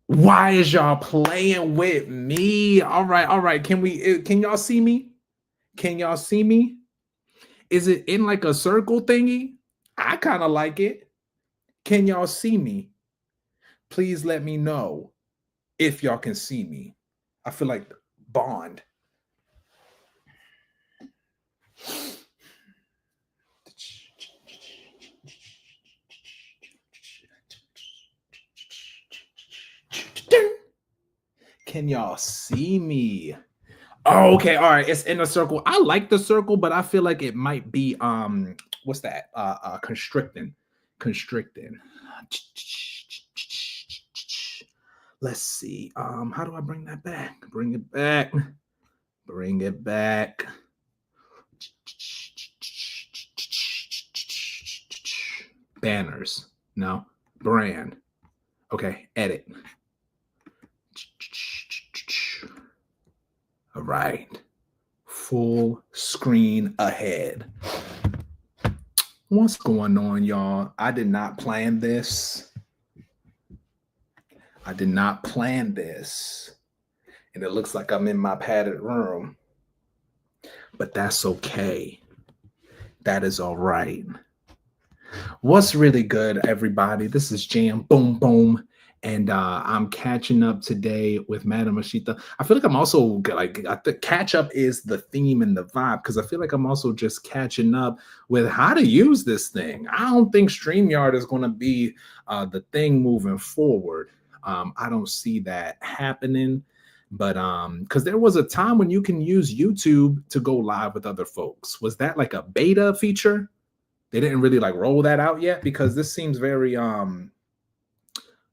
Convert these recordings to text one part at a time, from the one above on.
Why is y'all playing with me? All right, all right. Can y'all see me? Can y'all see me? Is it in like a circle thingy? I kind of like it. Can y'all see me? Please let me know if y'all can see me. I feel like Bond. Can y'all see me? Oh, okay, all right. It's in a circle. I like the circle, but I feel like it might be what's that? Constricting. Constricting. Let's see. How do I bring that back? Bring it back. Bring it back. Banners. No. Brand. Okay, edit. All right. Full screen ahead. What's going on, y'all? I did not plan this. I did not plan this. And it looks like I'm in my padded room. But that's okay. That is all right. What's really good, everybody? This is Jam Boom Boom. And I'm catching up today with Madam Asita. I feel like I'm also like the catch up is the theme and the vibe because I feel like I'm also just catching up with how to use this thing. I don't think StreamYard is going to be the thing moving forward. I don't see that happening. But because there was a time when you can use YouTube to go live with other folks. Was that like a beta feature? They didn't really like roll that out yet because this seems very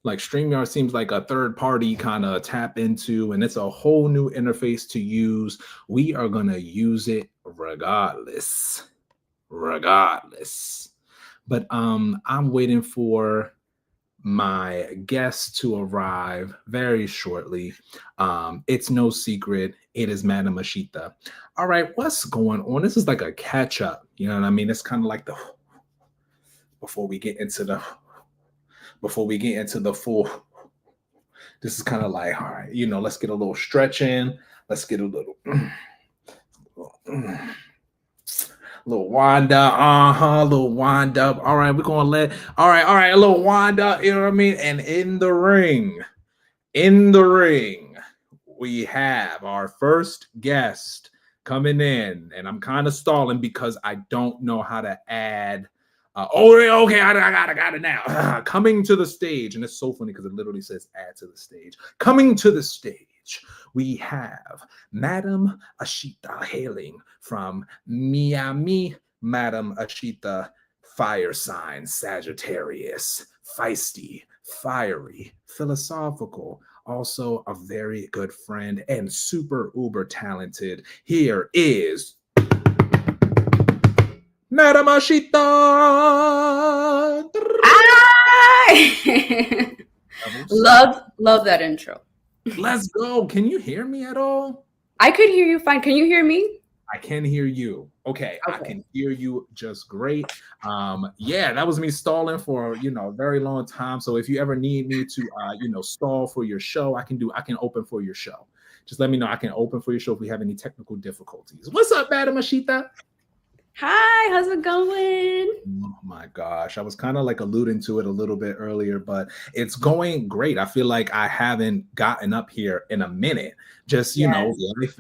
like StreamYard seems like a third party kind of tap into, and it's a whole new interface to use. We are gonna use it regardless. Regardless. But I'm waiting for my guest to arrive very shortly. It's no secret, it is Madam Asita. All right, what's going on? This is like a catch up. You know what I mean? It's kind of like the before we get into the full. This is kind of like, all right, let's get a little stretch in. Let's get a little little wind up, a little wind up. All right, we're gonna all right, a little wind up. You know what I mean? And in the ring, we have our first guest coming in, and I'm kind of stalling because I don't know how to add. Okay, I got it now. Coming to the stage, and it's so funny because it literally says "add to the stage." Coming to the stage, we have Madam Asita hailing from Miami. Madam Asita, fire sign Sagittarius, feisty, fiery, philosophical. Also, a very good friend and super uber talented. Here is Madam Asita. Hi! love that intro. Let's go. Can you hear me at all? I could hear you fine. Can you hear me? I can hear you. Okay, I can hear you just great. Yeah, that was me stalling for a very long time. So if you ever need me to stall for your show, I can open for your show. Just let me know. I can open for your show if we have any technical difficulties. What's up, Madam Asita? Hi, how's it going? Oh my gosh. I was kind of like alluding to it a little bit earlier, but it's going great. I feel like I haven't gotten up here in a minute. Just, life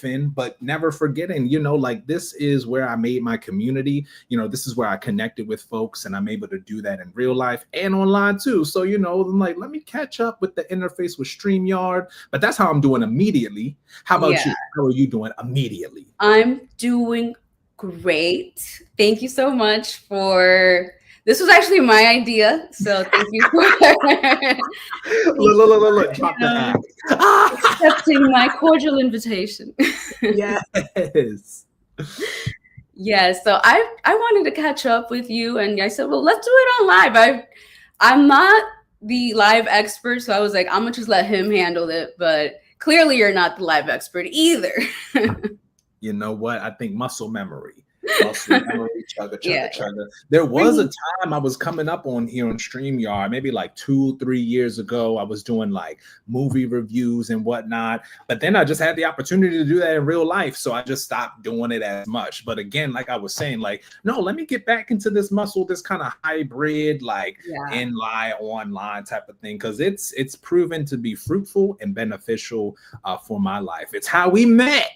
in, but never forgetting, like this is where I made my community. This is where I connected with folks and I'm able to do that in real life and online too. So, I'm like, let me catch up with the interface with StreamYard, but that's how I'm doing immediately. How about you? How are you doing immediately? I'm doing great. Thank you so much for this was actually my idea. So thank you for look, drop the act. accepting my cordial invitation. Yes. Yeah, so I wanted to catch up with you and I said, well, let's do it on live. I'm not the live expert, so I was like, I'm gonna just let him handle it, but clearly you're not the live expert either. You know what? I think muscle memory. Muscle memory, chugga, Yeah. chugga, chugga. There was a time I was coming up on here on StreamYard, maybe like 2-3 years ago. I was doing like movie reviews and whatnot, but then I just had the opportunity to do that in real life, so I just stopped doing it as much. But again, like I was saying, like, no, let me get back into this muscle, this kind of hybrid, like Yeah. in line, online type of thing, because it's proven to be fruitful and beneficial for my life. It's how we met.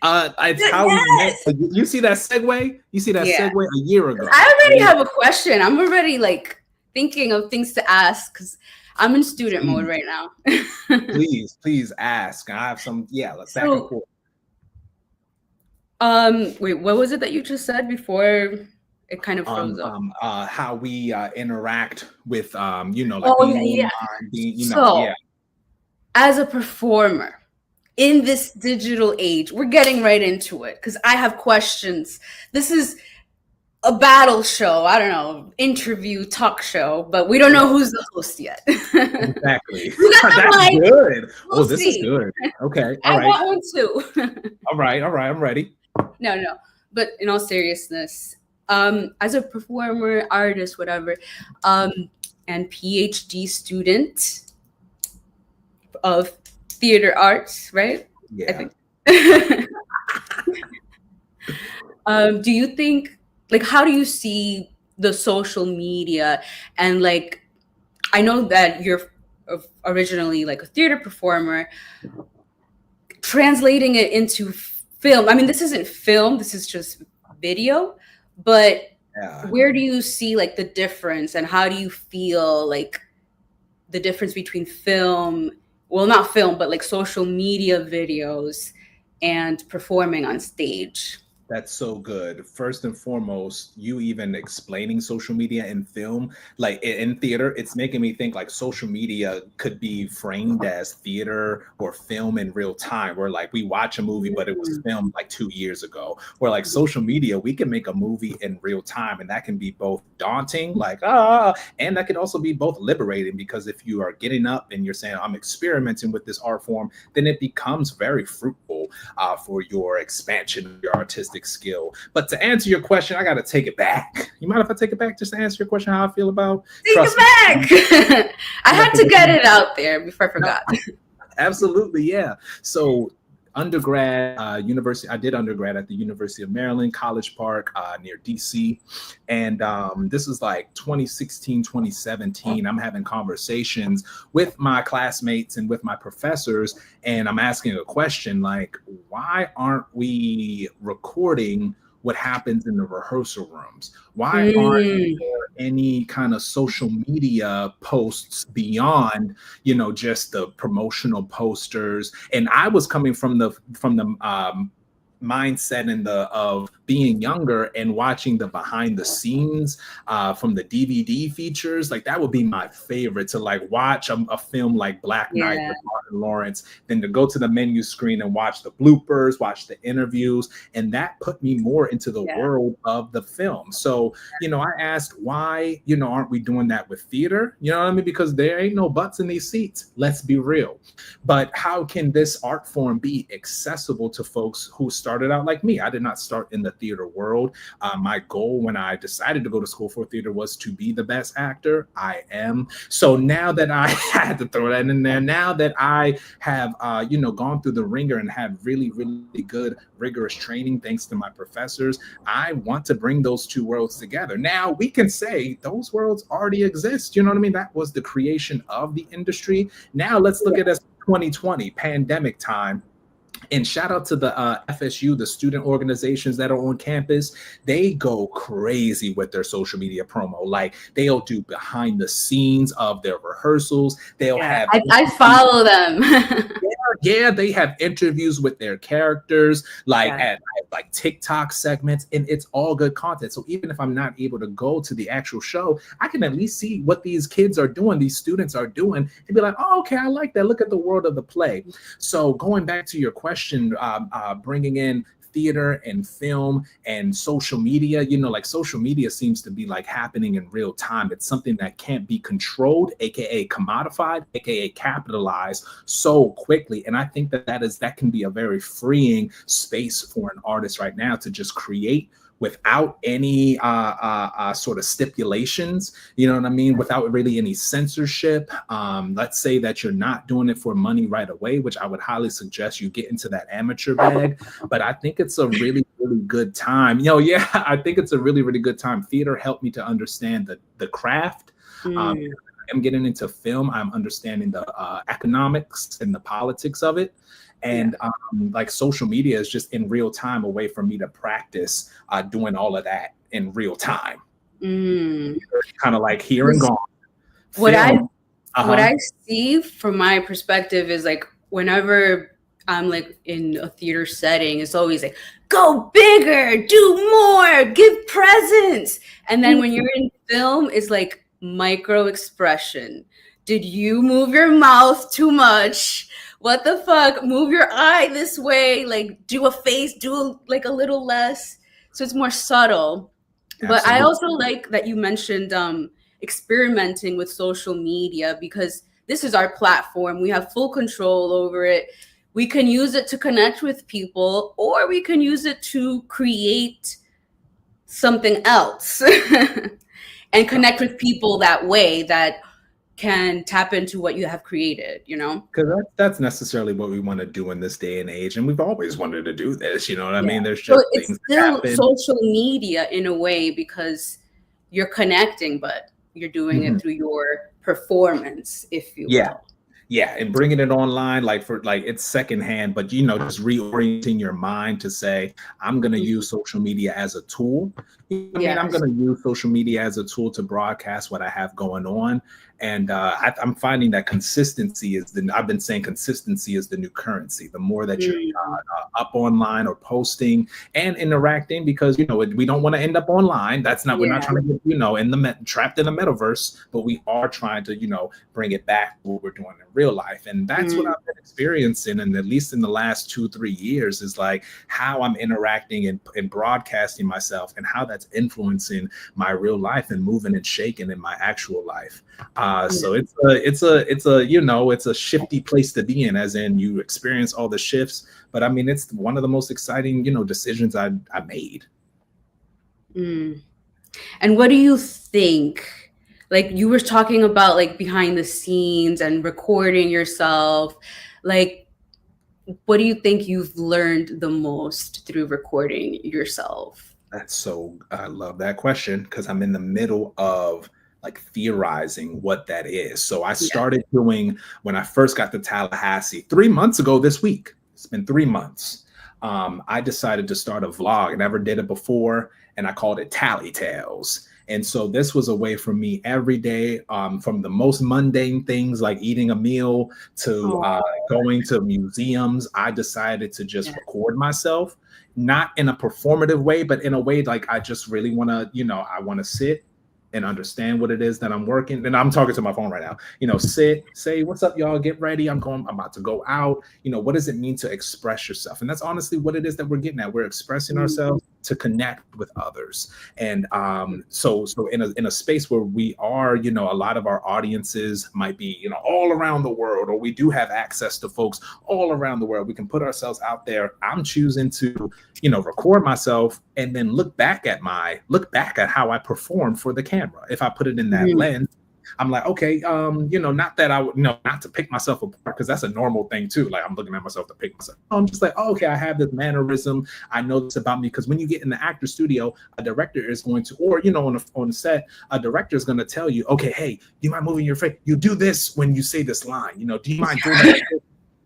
It's how we met. Yes. You see that segue? You see that Yeah. segue a year ago. I already have a question. I'm already like thinking of things to ask because I'm in student mode right now. Please ask. I have some, yeah, let's back and So, forth. wait, what was it that you just said before it kind of froze up? How we interact with you know, like Oh, being yeah. online, being, you know, So, yeah. as a performer in this digital age, we're getting right into it because I have questions. This is a battle show, I don't know, interview, talk show, but we don't know who's the host yet. Exactly. You got the That's mic. good. We'll Oh, this is see. good. Okay. All I right. got one too. All right. I'm ready. No. But in all seriousness, as a performer, artist, whatever, and PhD student of theater arts, right? Yeah. I think. Do you think, like, how do you see the social media and like, I know that you're originally like a theater performer, translating it into film. I mean, this isn't film, this is just video, but where do you see like the difference and how do you feel like the difference between film, well, not film, but like social media videos and performing on stage? That's so good. First and foremost, you even explaining social media in film, like in theater, it's making me think like social media could be framed as theater or film in real time, where like we watch a movie, but it was filmed like 2 years ago. Where like social media, we can make a movie in real time, and that can be both daunting, like and that could also be both liberating, because if you are getting up and you're saying, I'm experimenting with this art form, then it becomes very fruitful for your expansion of your artistic skill. But to answer your question, I got to take it back. You mind if I take it back just to answer your question, how I feel about? Take it back. I had to get it out there before I forgot. Absolutely, yeah. So undergrad, university, I did undergrad at the University of Maryland, College Park, near DC. And this was like 2016, 2017. I'm having conversations with my classmates and with my professors, and I'm asking a question like, why aren't we recording what happens in the rehearsal rooms? Why aren't there any kind of social media posts beyond, you know, just the promotional posters? And I was coming from the mindset and of being younger and watching the behind the scenes from the DVD features. Like that would be my favorite, to like watch a film like Black Knight with Martin Lawrence, then to go to the menu screen and watch the bloopers, watch the interviews, and that put me more into the world of the film. So, you know, I asked why, you know, aren't we doing that with theater? You know what I mean? Because there ain't no butts in these seats. Let's be real. But how can this art form be accessible to folks who started out like me? I did not start in the theater world. My goal when I decided to go to school for theater was to be the best actor. I am. So now that I had to throw that in there, now that I have, you know, gone through the ringer and had really, really good, rigorous training, thanks to my professors, I want to bring those two worlds together. Now we can say those worlds already exist. You know what I mean? That was the creation of the industry. Now let's look at it as 2020, pandemic time. And shout out to the FSU, the student organizations that are on campus. They go crazy with their social media promo. Like they'll do behind the scenes of their rehearsals. They'll have I follow them. Yeah, they have interviews with their characters, like at like TikTok segments, and it's all good content. So even if I'm not able to go to the actual show, I can at least see what these kids are doing, these students are doing, and be like, oh, okay, I like that. Look at the world of the play. So going back to your question, bringing in theater and film and social media, you know, like social media seems to be like happening in real time. It's something that can't be controlled, aka commodified, aka capitalized so quickly. And I think that that can be a very freeing space for an artist right now to just create without any sort of stipulations, you know what I mean? Without really any censorship. Let's say that you're not doing it for money right away, which I would highly suggest you get into that amateur bag. But I think it's a really, really good time. Yeah, I think it's a really, really good time. Theater helped me to understand the craft. I'm getting into film. I'm understanding the economics and the politics of it. And like social media is just in real time a way for me to practice doing all of that in real time. Kind of like here and gone. What I see from my perspective is like whenever I'm like in a theater setting, it's always like, go bigger, do more, give presents. And then when you're in film, it's like micro expression. Did you move your mouth too much? What the fuck? Move your eye this way. Like do a face, do like a little less. So it's more subtle. Absolutely. But I also like that you mentioned experimenting with social media, because this is our platform. We have full control over it. We can use it to connect with people, or we can use it to create something else and connect with people that way that can tap into what you have created, because that's necessarily what we want to do in this day and age, and we've always wanted to do this, you know what I mean? There's just it's still social media in a way, because you're connecting, but you're doing it through your performance, if you will. Yeah, and bringing it online, like it's secondhand, but just reorienting your mind to say, I'm going to use social media as a tool. I mean, I'm going to use social media as a tool to broadcast what I have going on. And I'm finding that consistency I've been saying consistency is the new currency. The more that you're up online or posting and interacting, because, we don't want to end up online. That's not, we're not trying to get, trapped in the metaverse, but we are trying to, bring it back to what we're doing in real life. And that's what I've been experiencing. And at least in the last 2-3 years is like how I'm interacting and broadcasting myself and how that's influencing my real life and moving and shaking in my actual life. So it's a shifty place to be in, as in you experience all the shifts. But I mean, it's one of the most exciting, decisions I made. And what do you think? Like you were talking about like behind the scenes and recording yourself. Like, what do you think you've learned the most through recording yourself? I love that question, because I'm in the middle of like theorizing what that is. So I started doing, when I first got to Tallahassee 3 months ago this week, it's been 3 months. I decided to start a vlog. I never did it before, and I called it Tally Tales. And so this was a way for me every day, from the most mundane things like eating a meal to going to museums. I decided to just record myself, not in a performative way, but in a way like I just really want to, I want to sit and understand what it is that I'm working. And I'm talking to my phone right now, sit, say, what's up, y'all, get ready. I'm about to go out. What does it mean to express yourself? And that's honestly what it is that we're getting at. We're expressing ourselves to connect with others. And so in a space where we are, a lot of our audiences might be, all around the world, or we do have access to folks all around the world. We can put ourselves out there. I'm choosing to, record myself and then look back at how I perform for the camera. If I put it in that lens, I'm like, okay, not that I would, not to pick myself apart, because that's a normal thing too. Like I'm looking at myself to pick myself. I'm just like, oh, okay, I have this mannerism. I know this about me. Because when you get in the actor studio, a director is going to, or, on the set, a director is going to tell you, okay, hey, do you mind moving your face? You do this when you say this line, do you mind doing that?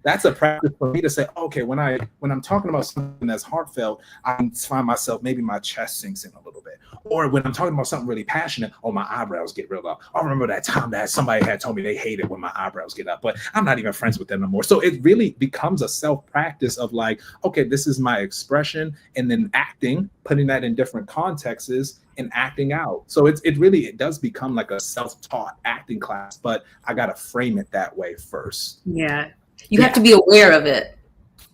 That's a practice for me to say, okay, when I'm talking about something that's heartfelt, I can find myself, maybe my chest sinks in a little bit. Or when I'm talking about something really passionate, my eyebrows get real up. I remember that time that somebody had told me they hated when my eyebrows get up, but I'm not even friends with them no more. So it really becomes a self-practice of like, okay, this is my expression, and then acting, putting that in different contexts and acting out. So it does become like a self-taught acting class, but I got to frame it that way first. Yeah. You have to be aware of it.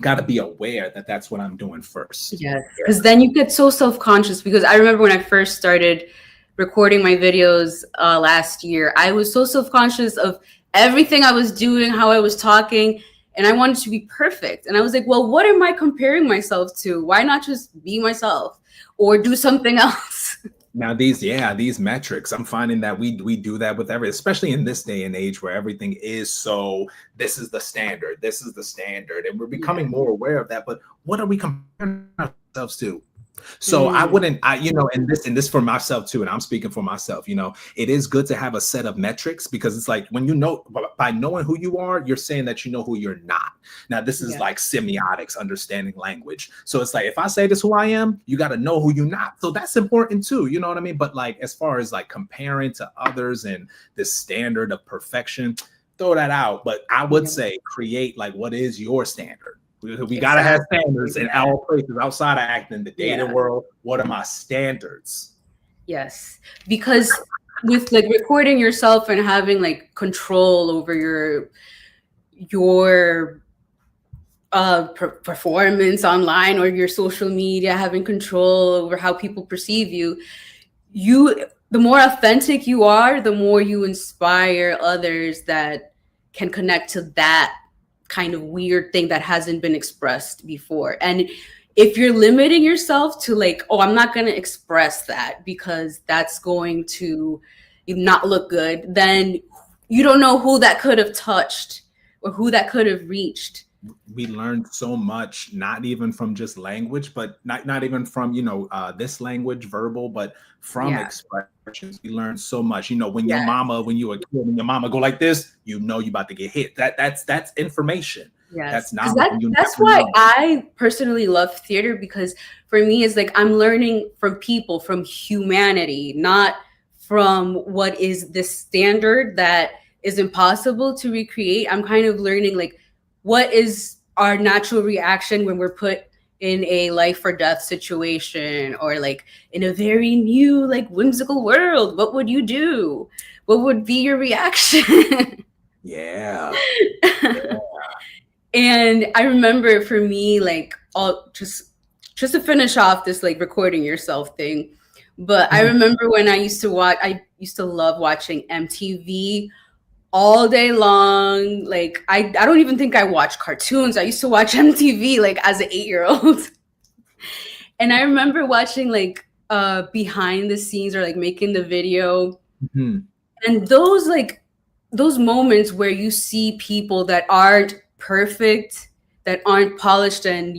Got to be aware that that's what I'm doing first. Yes, because then you get so self-conscious. Because I remember when I first started recording my videos last year, I was so self-conscious of everything I was doing, how I was talking. and I wanted to be perfect. And I was like, well, what am I comparing myself to? Why not just be myself or do something else? Now these metrics, I'm finding that we do that with especially in this day and age where everything is so, this is the standard, and we're becoming more aware of that. But what are we comparing ourselves to? So I wouldn't, and this for myself too, and I'm speaking for myself, it is good to have a set of metrics, because it's like when by knowing who you are, you're saying that you know who you're not. Now, this is like semiotics, understanding language. So it's like, if I say this who I am, you got to know who you're not. So that's important too. You know what I mean? But like, as far as like comparing to others and this standard of perfection, throw that out. But I would say create like, what is your standard? We got to have standards in our places outside of acting, the dating world. What are my standards? Yes, because with like recording yourself and having like control over your performance online or your social media, having control over how people perceive you, the more authentic you are, the more you inspire others that can connect to that kind of weird thing that hasn't been expressed before. And if you're limiting yourself to like, oh, I'm not going to express that because that's going to not look good, then you don't know who that could have touched or who that could have reached. We learned so much, not even from just language, but not even from, this language, verbal, but from expressions. We learned so much. When your mama, when you were a kid, when your mama go like this, you about to get hit. That's information. Yes. That's why I personally love theater, because for me, it's like I'm learning from people, from humanity, not from what is the standard that is impossible to recreate. I'm kind of learning like, what is our natural reaction when we're put in a life or death situation, or like in a very new, like whimsical world? What would you do? What would be your reaction? Yeah. And I remember for me, like, just to finish off this like recording yourself thing, but I remember when I used to love watching MTV all day long. Like I don't even think I watched cartoons. I used to watch MTV like as an 8-year-old. And I remember watching like behind the scenes or like making the video. And those moments where you see people that aren't perfect, that aren't polished and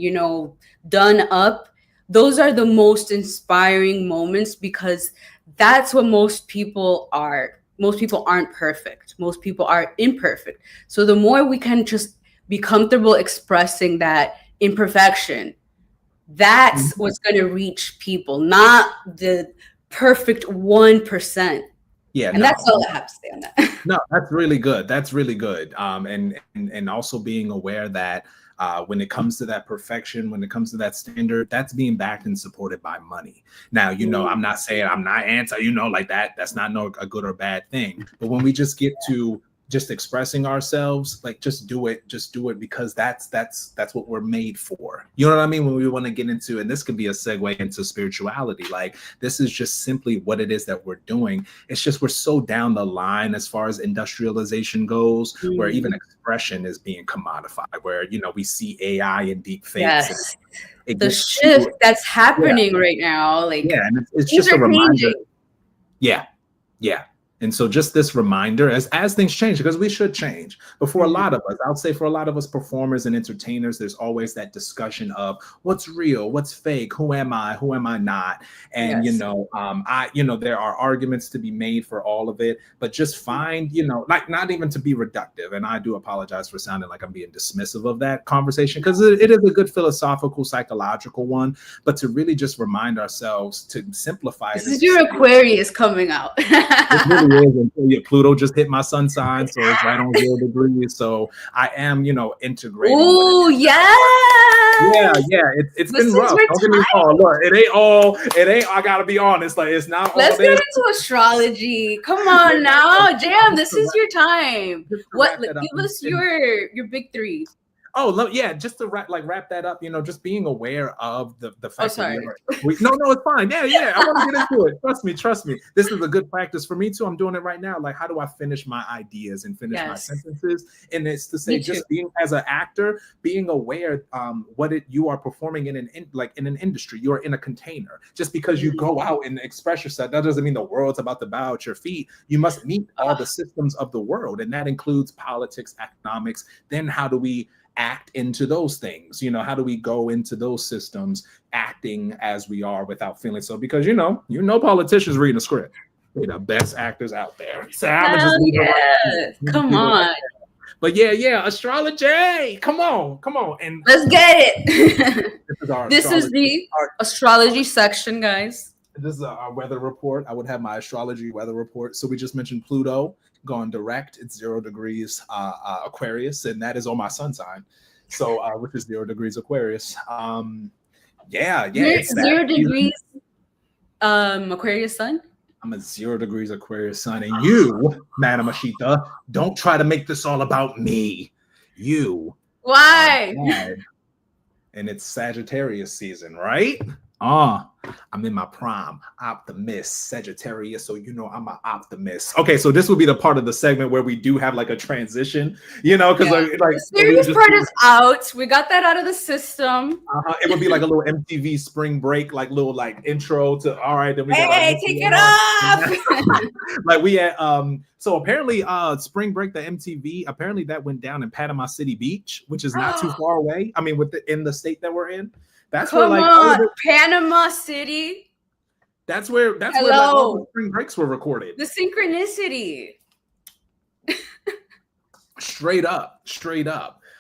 done up, those are the most inspiring moments, because that's what most people are. Most people aren't perfect. Most people are imperfect. So the more we can just be comfortable expressing that imperfection, that's what's going to reach people, not the perfect 1%. Yeah, and that's all I have to say on that. No, that's really good. That's really good. And also being aware that when it comes to that perfection, when it comes to that standard, that's being backed and supported by money. Now, I'm not saying I'm not anti, like that. That's not a good or bad thing. But when we just get to just expressing ourselves, like just do it because that's what we're made for. You know what I mean? When we want to get into, and this could be a segue into spirituality, like this is just simply what it is that we're doing. It's just we're so down the line as far as industrialization goes, where even expression is being commodified, where we see AI and deep fakes. Yes. The shift that's happening right now, like and it's just a reminder. Yeah. And so just this reminder as things change, because we should change. But for a lot of us, I would say for a lot of us performers and entertainers, there's always that discussion of what's real, what's fake, who am I not? And, there are arguments to be made for all of it, but just find, like not even to be reductive. And I do apologize for sounding like I'm being dismissive of that conversation, because it is a good philosophical, psychological one, but to really just remind ourselves to simplify. This is your Aquarius coming out. It really is. Until Pluto just hit my sun sign, so it's right on 0 degrees. So I am, integrating. Oh yeah. It's been rough. Don't get me wrong. Look, it ain't. I gotta be honest. Like it's not. Let's get into astrology. Come on now, Jam. This is your time. Give us your big three. Oh yeah, just to wrap that up, just being aware of the fact that sorry. no, it's fine. Yeah, I want to get into it. Trust me. This is a good practice for me too. I'm doing it right now. Like, how do I finish my ideas and finish my sentences? And it's to say, just being as an actor, being aware you are performing in an industry. You are in a container. Just because you go out and express yourself, that doesn't mean the world's about to bow at your feet. You must meet all the systems of the world, and that includes politics, economics. Then how do we act into those things? How do we go into those systems acting as we are without feeling so? Because politicians reading a script. They're the best actors out there. So come on. But yeah, astrology. Come on, and let's get it. This is the astrology section, guys. This is our weather report. I would have my astrology weather report. So we just mentioned Pluto gone direct. It's 0 degrees Aquarius, and that is on my sun sign. So which is 0 degrees Aquarius. Yeah. It's 0 degrees Aquarius sun. I'm a 0 degrees Aquarius sun, and you, Madam Asita, don't try to make this all about me. You. Why? And it's Sagittarius season, right? I'm in my prime, optimist, Sagittarius, so I'm an optimist. Okay, so this will be the part of the segment where we do have like a transition, because the serious part is out. We got that out of the system. It would be like a little MTV spring break, like little intro to all right. Then we take it off. Like we had so apparently spring break, the MTV, apparently that went down in Panama City Beach, which is not too far away. I mean, in the state that we're in. That's where Panama City. That's where all the spring breaks were recorded. The synchronicity. Straight up.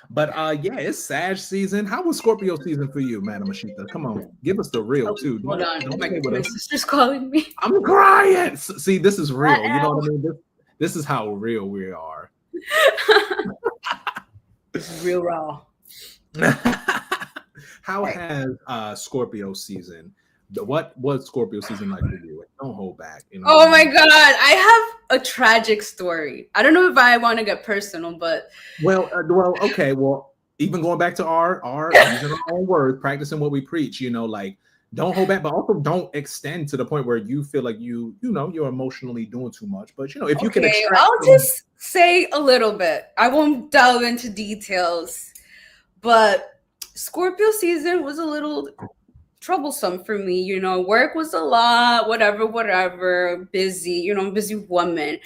But it's Sag season. How was Scorpio season for you, Madam Asita? Come on, give us the real too. Hold on, my sister's calling me. I'm crying. See, this is real. You know what I mean? This is how real we are. This is real raw. How has Scorpio season? What was Scorpio season like for you? Don't hold back. Oh my God, I have a tragic story. I don't know if I want to get personal, but okay. Well, even going back to our using our own words, practicing what we preach. Don't hold back, but also don't extend to the point where you feel like you're emotionally doing too much. But if you can extract, I'll just say a little bit. I won't delve into details, but Scorpio season was a little troublesome for me. Work was a lot, whatever, busy, busy woman.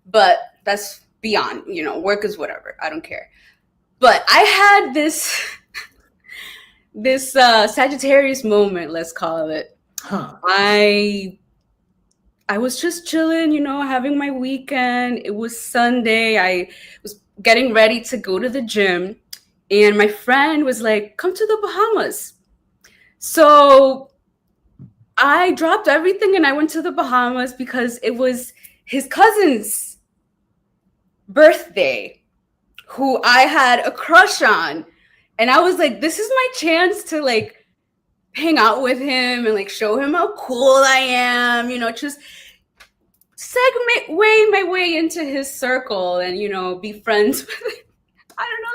But that's beyond, work is whatever. I don't care. But I had this Sagittarius moment, let's call it. I was just chilling, having my weekend. It was Sunday. I was getting ready to go to the gym. And my friend was like, come to the Bahamas. So I dropped everything and I went to the Bahamas because it was his cousin's birthday, who I had a crush on. And I was like, this is my chance to hang out with him and show him how cool I am, just segue my way into his circle and, be friends with him. I don't know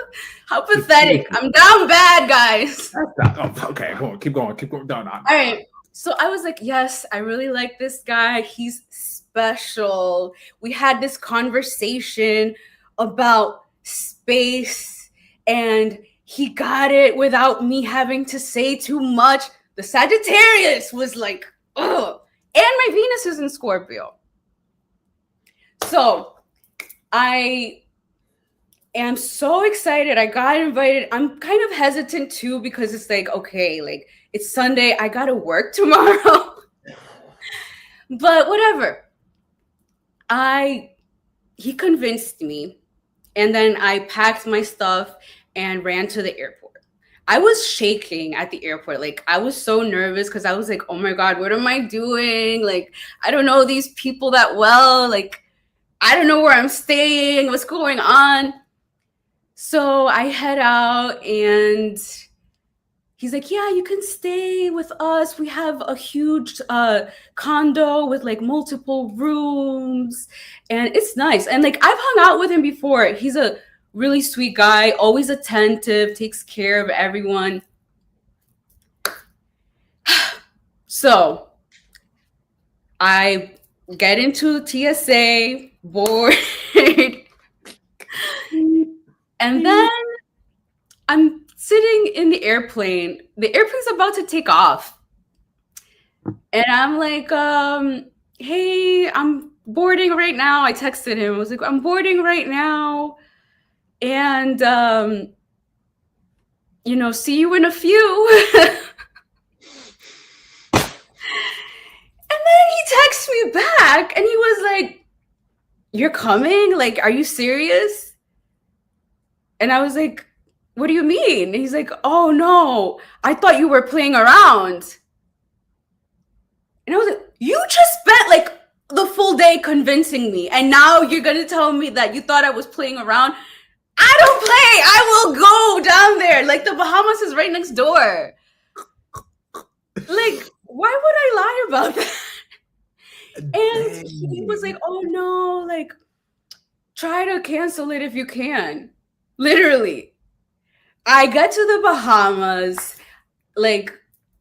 how pathetic. I'm down bad, guys. Okay, go on. Keep going. All right. So I was like, yes, I really like this guy. He's special. We had this conversation about space, and he got it without me having to say too much. The Sagittarius was like, ugh. And my Venus is in Scorpio. So I am so excited. I got invited. I'm kind of hesitant too because it's okay, it's Sunday. I got to work tomorrow. But whatever. He convinced me. And then I packed my stuff and ran to the airport. I was shaking at the airport. I was so nervous because I was like, oh my God, what am I doing? I don't know these people that well. I don't know where I'm staying. What's going on? So I head out and he's like, yeah, you can stay with us. We have a huge condo with multiple rooms and it's nice. And I've hung out with him before. He's a really sweet guy, always attentive, takes care of everyone. So I get into TSA board, and then I'm sitting in the airplane. The airplane's about to take off. And I'm like, hey, I'm boarding right now. I texted him. I was like, I'm boarding right now. And, see you in a few. And then he texts me back and he was like, you're coming? Like, are you serious? And I was like, what do you mean? And he's like, oh no, I thought you were playing around. And I was like, you just spent like the full day convincing me. And now you're going to tell me that you thought I was playing around. I don't play. I will go down there. Like the Bahamas is right next door. Like, why would I lie about that? And he was like, oh no, like, try to cancel it if you can. Literally. I get to the Bahamas, like,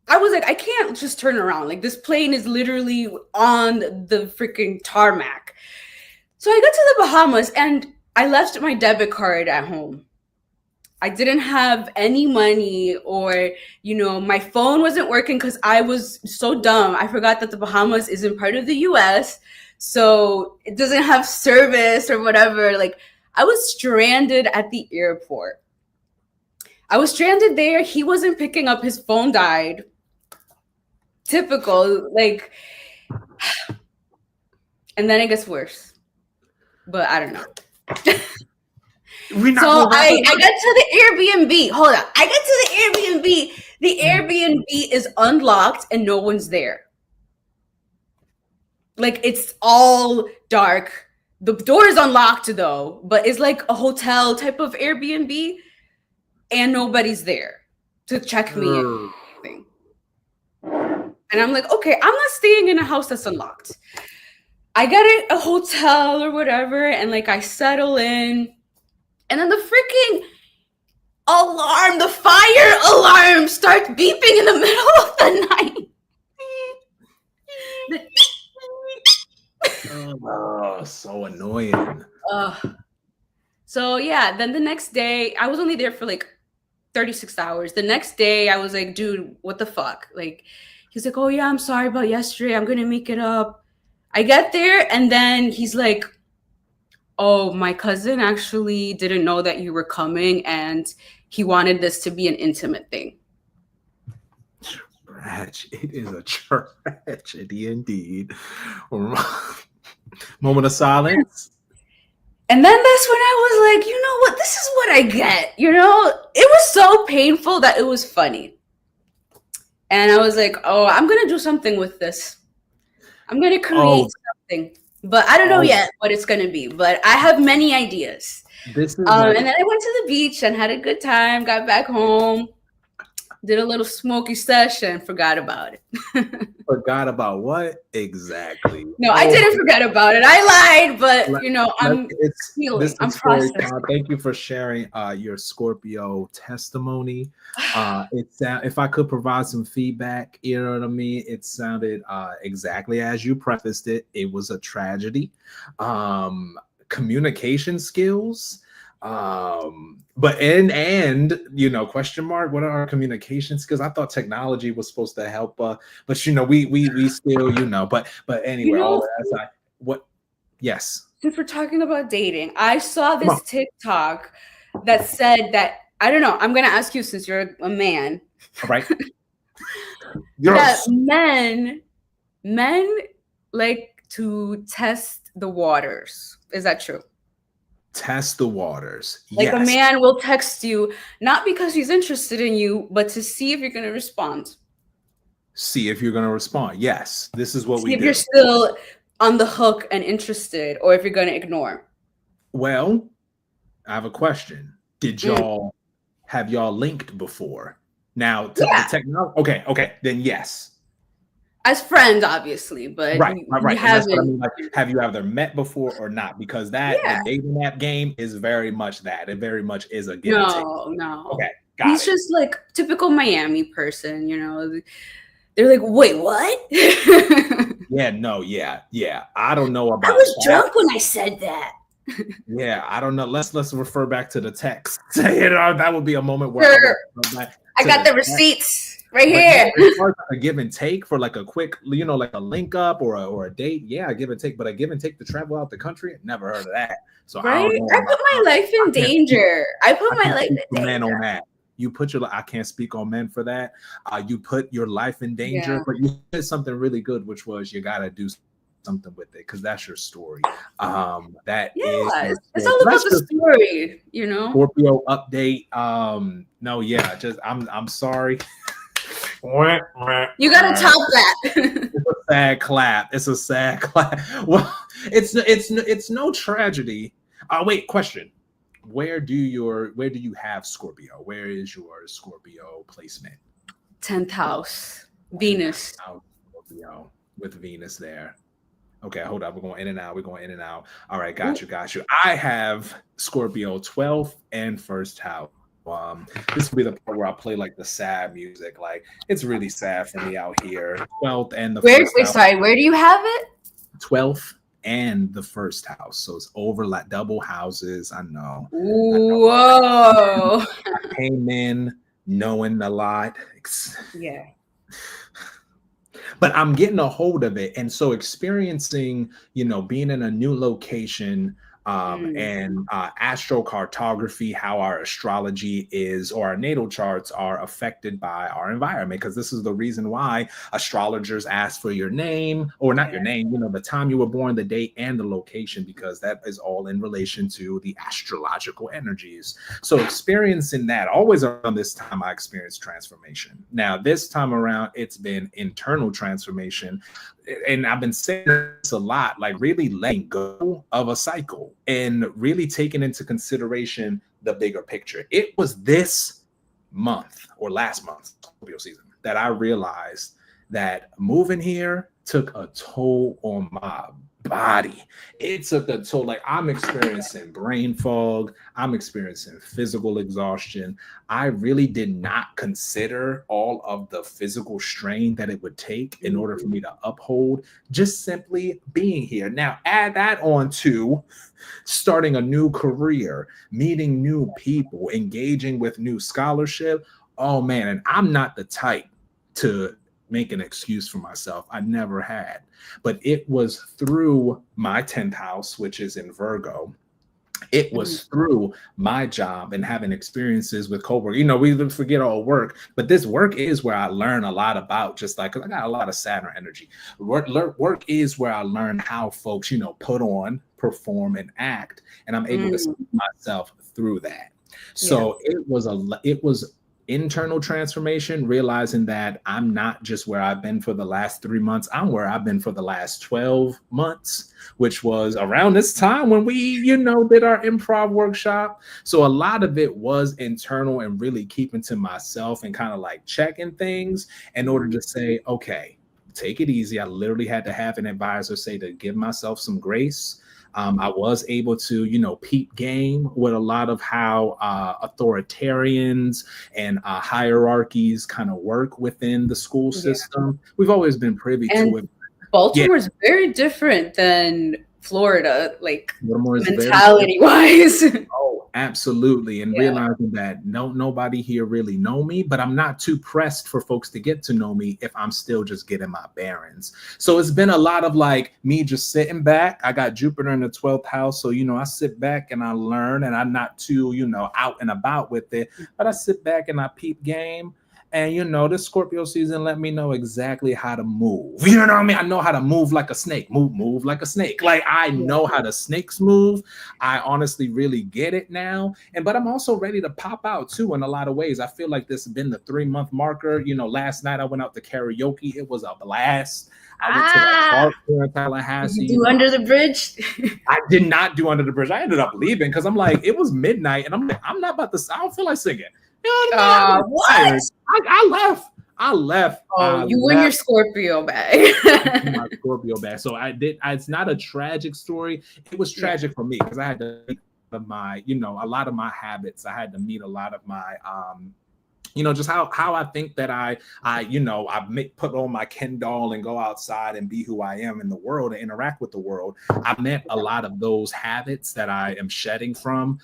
I was like, I can't just turn around. Like, this plane is literally on the freaking tarmac. So I got to the Bahamas and I left my debit card at home. I didn't have any money, or, my phone wasn't working because I was so dumb. I forgot that the Bahamas isn't part of the US. So it doesn't have service or whatever. Like, I was stranded at the airport. I was stranded there. He wasn't picking up. His phone died. Typical. Like, and then it gets worse. But I don't know. So I get to the Airbnb. Hold on. I get to the Airbnb. The Airbnb is unlocked and no one's there. Like, it's all dark. The door is unlocked though, but it's like a hotel type of Airbnb and nobody's there to check me in. And I'm like, okay, I'm not staying in a house that's unlocked. I get a hotel or whatever, and like I settle in, and then the freaking alarm, the fire alarm starts beeping in the middle of the night. Oh, so annoying. So yeah, then the next day, I was only there for like 36 hours. The next day, I was like, dude, what the fuck? Like, he's like, oh yeah, I'm sorry about yesterday. I'm gonna make it up. I get there, and then he's like, oh, my cousin actually didn't know that you were coming, and he wanted this to be an intimate thing. It is a tragedy indeed. Moment of silence. And then that's when I was like, you know what? This is what I get. It was so painful that it was funny. And I was like, oh, I'm going to do something with this. I'm going to create something. But I don't know yet what it's going to be. But I have many ideas. And then I went to the beach and had a good time, got back home, did a little smoky session, forgot about it. Forgot about what? Exactly. No, I didn't forget about it. I lied, but I'm healing. I'm processing. Thank you for sharing your Scorpio testimony. If I could provide some feedback, you know what I mean? It sounded exactly as you prefaced it. It was a tragedy. Communication skills. But question mark, what are our communication skills? I thought technology was supposed to help, but we still, but anyway, all that aside, yes. Since we're talking about dating, I saw this TikTok that said that, I don't know, I'm going to ask you since you're a man. All right. Yes. That men like to test the waters. Is that true? Test the waters. Like, yes. A man will text you, not because he's interested in you, but to see if you're going to respond. See if you're going to respond. Yes. This is what we do. See if you're still on the hook and interested, or if you're going to ignore. Well, I have a question. Have y'all linked before? Now, the technology. Okay. Then yes. as friends, obviously, but Right. we And that's what I haven't. mean. Like, have you either met before or not? Because the Yeah. dating app game is very much that. It very much is a give and take. No. Okay, got He's it. just like typical Miami person, you know. They're like, wait, what? Yeah. I don't know about I was that. drunk when I said that. Yeah, I don't know. Let's refer back to the text. That would be a moment where I would refer back I to got the text. receipts right But here. as far as a give and take for like a quick, like a link up or a date, yeah, a give and take. But a give and take to travel out the country, never heard of that. So Right? I don't know. I put my life in danger. I put my life in danger. Man on that. You put your. I can't speak on men for that. You put your life in danger, but you did something really good, which was you gotta do something with it because that's your story. That is it's all about the story, you know. Scorpio update. No, yeah, just I'm sorry. You gotta top that. It's a sad clap. It's a sad clap. Well, it's no tragedy. Wait, question. Where do you have Scorpio? Where is your Scorpio placement? 10th house, Venus. Scorpio with Venus there. Okay, hold up. We're going in and out. All right, got you. I have Scorpio 12th and first house. This will be the part where I play like the sad music. Like it's really sad for me out here. 12th and the first house. Sorry, where do you have it? 12th and the first house. So it's overlap, double houses. I know. Whoa. I came in knowing a lot. Yeah. But I'm getting a hold of it. And so experiencing, being in a new location, and astrocartography, how our astrology is, or our natal charts are affected by our environment. Because this is the reason why astrologers ask for your name, or not your name, the time you were born, the date, and the location, because that is all in relation to the astrological energies. So experiencing that, always around this time, I experienced transformation. Now, this time around, it's been internal transformation. And I've been saying this a lot, like really letting go of a cycle and really taking into consideration the bigger picture. It was this month or last month, Scorpio season, that I realized that moving here took a toll on my body. It took a toll. Like I'm experiencing brain fog. I'm experiencing physical exhaustion. I really did not consider all of the physical strain that it would take in order for me to uphold just simply being here. Now, add that on to starting a new career, meeting new people, engaging with new scholarship. Oh man, and I'm not the type to make an excuse for myself. I never had. But it was through my 10th house, which is in Virgo. It was through my job and having experiences with coworkers. We forget all work, but this work is where I learn a lot about, just like, because I got a lot of Saturn energy. Work is where I learn how folks, put on, perform, and act. And I'm able to see myself through that. So it was internal transformation, realizing that I'm not just where I've been for the last 3 months. I'm where I've been for the last 12 months, which was around this time when we, did our improv workshop. So a lot of it was internal and really keeping to myself and kind of like checking things in order to say, okay, take it easy. I literally had to have an advisor say to give myself some grace. I was able to, peep game with a lot of how authoritarians and hierarchies kind of work within the school system. We've always been privy to it. Baltimore is very different than Florida, like mentality-wise. Oh, absolutely. And realizing that nobody here really know me, but I'm not too pressed for folks to get to know me if I'm still just getting my bearings. So it's been a lot of like me just sitting back. I got Jupiter in the 12th house. So, I sit back and I learn, and I'm not too, out and about with it, but I sit back and I peep game. And, this Scorpio season let me know exactly how to move. You know what I mean? I know how to move like a snake, move like a snake. Like I know how the snakes move. I honestly really get it now. But I'm also ready to pop out too in a lot of ways. I feel like this has been the 3-month marker. Last night I went out to karaoke. It was a blast. I went to the park here in Tallahassee. Did you do Under the Bridge? I did not do Under the Bridge. I ended up leaving because I'm like, it was midnight and I'm like, I'm not about to, I don't feel like singing. What? I left. I left. Oh, you win your Scorpio bag. My Scorpio bag. So it's not a tragic story. It was tragic for me because I had to meet a lot of my habits. I had to meet a lot of my just how I think that I put on my Ken doll and go outside and be who I am in the world and interact with the world. I met a lot of those habits that I am shedding from,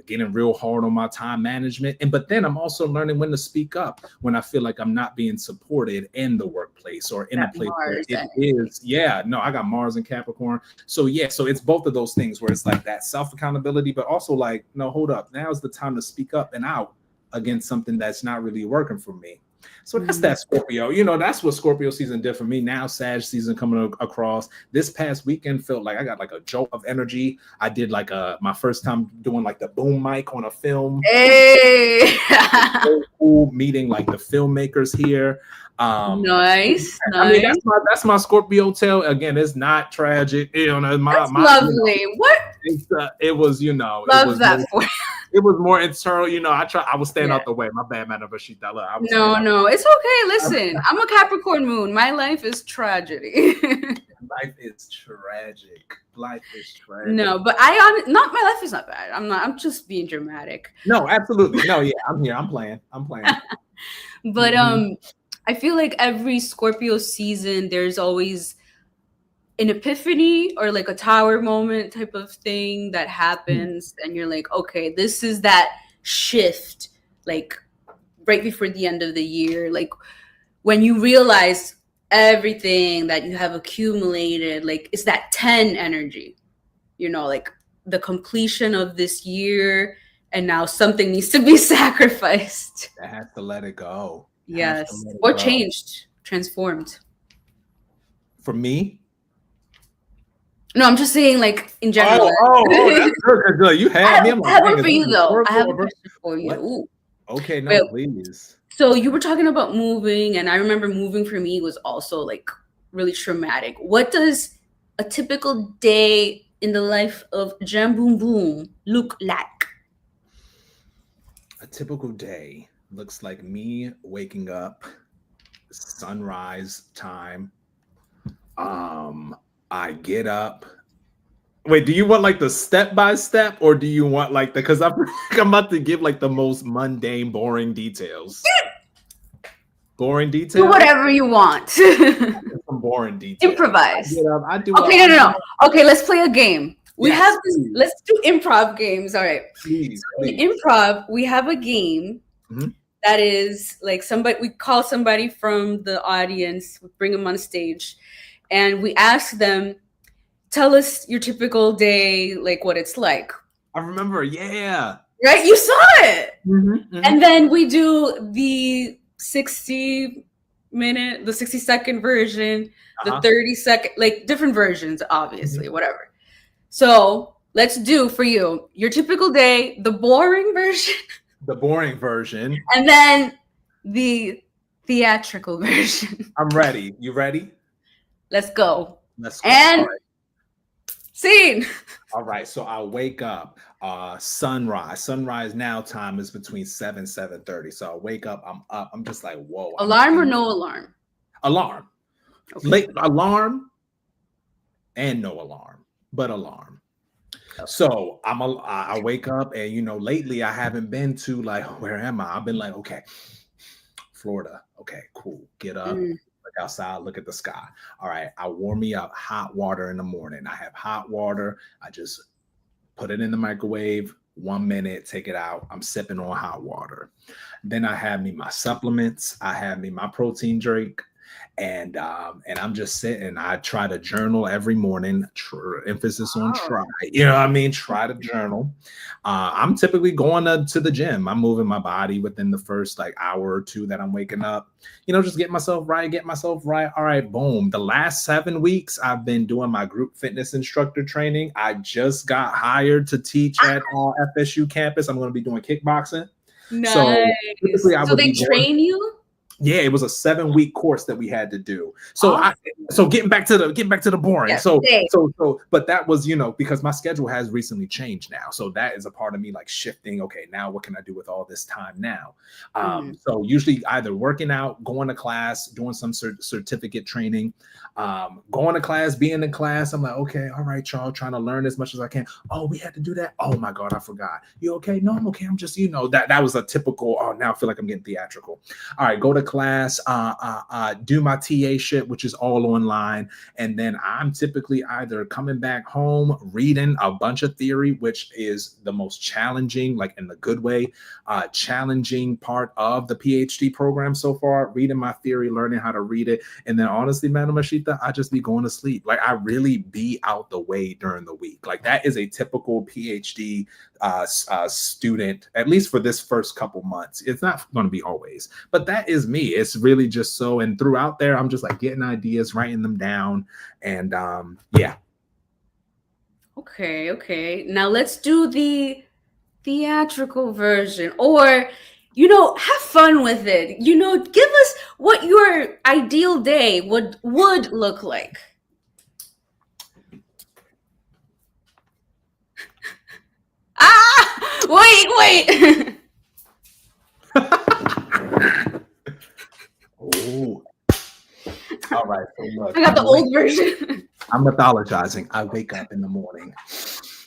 getting real hard on my time management. But then I'm also learning when to speak up when I feel like I'm not being supported in the workplace or in a place where it is. Yeah, no, I got Mars and Capricorn. So it's both of those things where it's like that self-accountability, but also like, no, hold up. Now's the time to speak up and out against something that's not really working for me. So that's that Scorpio. That's what Scorpio season did for me. Now Sag season coming across. This past weekend felt like I got like a jolt of energy. I did like my first time doing like the boom mic on a film. Hey, so cool meeting like the filmmakers here. Nice. I mean, that's my Scorpio tale. Again, it's not tragic. That's lovely. What? It was, love that for you. It was more internal, I was staying out the way. My bad, man. No, it's okay. Listen, I'm a Capricorn moon. My life is tragedy. Life is tragic. No, but my life is not bad. I'm just being dramatic. No, absolutely. No, yeah, I'm here. I'm playing. But I feel like every Scorpio season, there's always an epiphany or like a tower moment type of thing that happens, and you're like, okay, this is that shift, like right before the end of the year, like when you realize everything that you have accumulated, like it's that 10 energy, like the completion of this year, and now something needs to be sacrificed. I have to let it go. Yes, or changed, transformed. For me? No, I'm just saying, like in general. Oh, that's good. You had me. I have one for you, though. I have a question for you. Ooh. Okay, no, please. So you were talking about moving, and I remember moving for me was also like really traumatic. What does a typical day in the life of Jam Boom Boom look like? A typical day looks like me waking up, sunrise time. I get up. Wait, do you want like the step by step, or do you want like because I'm about to give like the most mundane, boring details. Boring details? Do whatever you want. Some boring details. Improvise. I do. Okay, no. Okay, let's play a game. Let's do improv games. All right. Please. In improv, we have a game that is like we call somebody from the audience, bring them on stage, and we ask them, tell us your typical day, like what it's like. I remember, yeah. Right? You saw it. And then we do the 60-second version, the 30-second, like different versions, obviously, whatever. So let's do for you your typical day, the boring version. The boring version. And then the theatrical version. I'm ready. You ready? Let's go. And scene. All right. So I wake up. Sunrise. Sunrise now time is between 7:30. So I wake up. I'm up. I'm just like, whoa. Alarm or no alarm? Alarm. Okay. Late alarm and no alarm, but alarm. So I wake up, and lately I haven't been to like, where am I? I've been like, okay, Florida. Okay, cool. Get up. Look outside, look at the sky. All right, I warm me up, hot water in the morning. I have hot water. I just put it in the microwave, 1 minute, take it out. I'm sipping on hot water. Then I have me my supplements. I have me my protein drink. And I'm just sitting. I try to journal every morning. Emphasis on try. You know what I mean? Try to journal. I'm typically going to the gym. I'm moving my body within the first like hour or two that I'm waking up. Just get myself right. All right, boom. The last 7 weeks, I've been doing my group fitness instructor training. I just got hired to teach at FSU campus. I'm going to be doing kickboxing. Nice. So they train you? Yeah, it was a 7-week course that we had to do. So awesome. getting back to the boring. Yes, But that was, because my schedule has recently changed now. So that is a part of me like shifting. Okay, now what can I do with all this time now? So usually either working out, going to class, doing some certificate training, going to class, being in class. I'm like, okay, all right, y'all, trying to learn as much as I can. Oh, we had to do that. Oh my God, I forgot. You okay? No, I'm okay. I'm just, that was a typical, oh, now I feel like I'm getting theatrical. All right, go to class, do my TA shit, which is all online. And then I'm typically either coming back home, reading a bunch of theory, which is the most challenging, like in the good way, challenging part of the PhD program so far, reading my theory, learning how to read it. And then honestly, Madam Asita, I just be going to sleep. Like I really be out the way during the week. Like that is a typical PhD student, at least for this first couple months. It's not going to be always, but that is me. It's really just so, and throughout there, I'm just like getting ideas, writing them down, and yeah. Okay. Now let's do the theatrical version, or have fun with it. Give us what your ideal day would look like. Wait. Oh, all right. So look, I got the old version. I'm mythologizing. I wake up in the morning.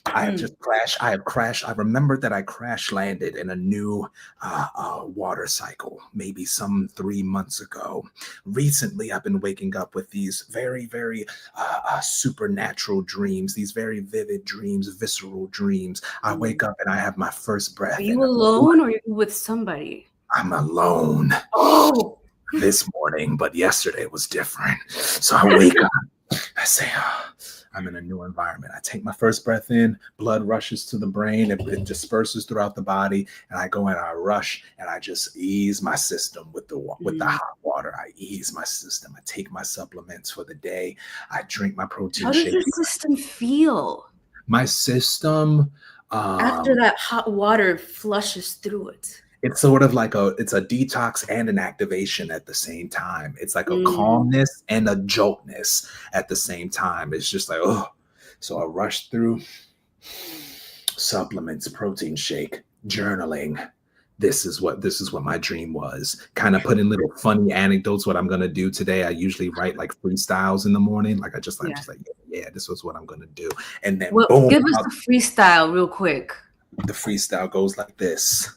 I have crashed. I remembered that I crash landed in a new water cycle, maybe some 3 months ago. Recently, I've been waking up with these very, very supernatural dreams, these very vivid dreams, visceral dreams. I wake up and I have my first breath. Are you alone or are you with somebody? I'm alone. Oh. This morning, but yesterday was different. So I wake up, I say, I'm in a new environment. I take my first breath in, blood rushes to the brain, it disperses throughout the body, and I go and I rush and I just ease my system with the hot water. I ease my system. I take my supplements for the day. I drink my protein shake. How does your system feel? My system, after that hot water flushes through it. It's sort of like it's a detox and an activation at the same time. It's like a calmness and a joltness at the same time. It's just like, oh, so I rush through supplements, protein shake, journaling. This is what my dream was. Kind of put in little funny anecdotes. What I'm gonna do today. I usually write like freestyles in the morning. Like just like, yeah, this was what I'm gonna do. And then boom, give us a freestyle real quick. The freestyle goes like this.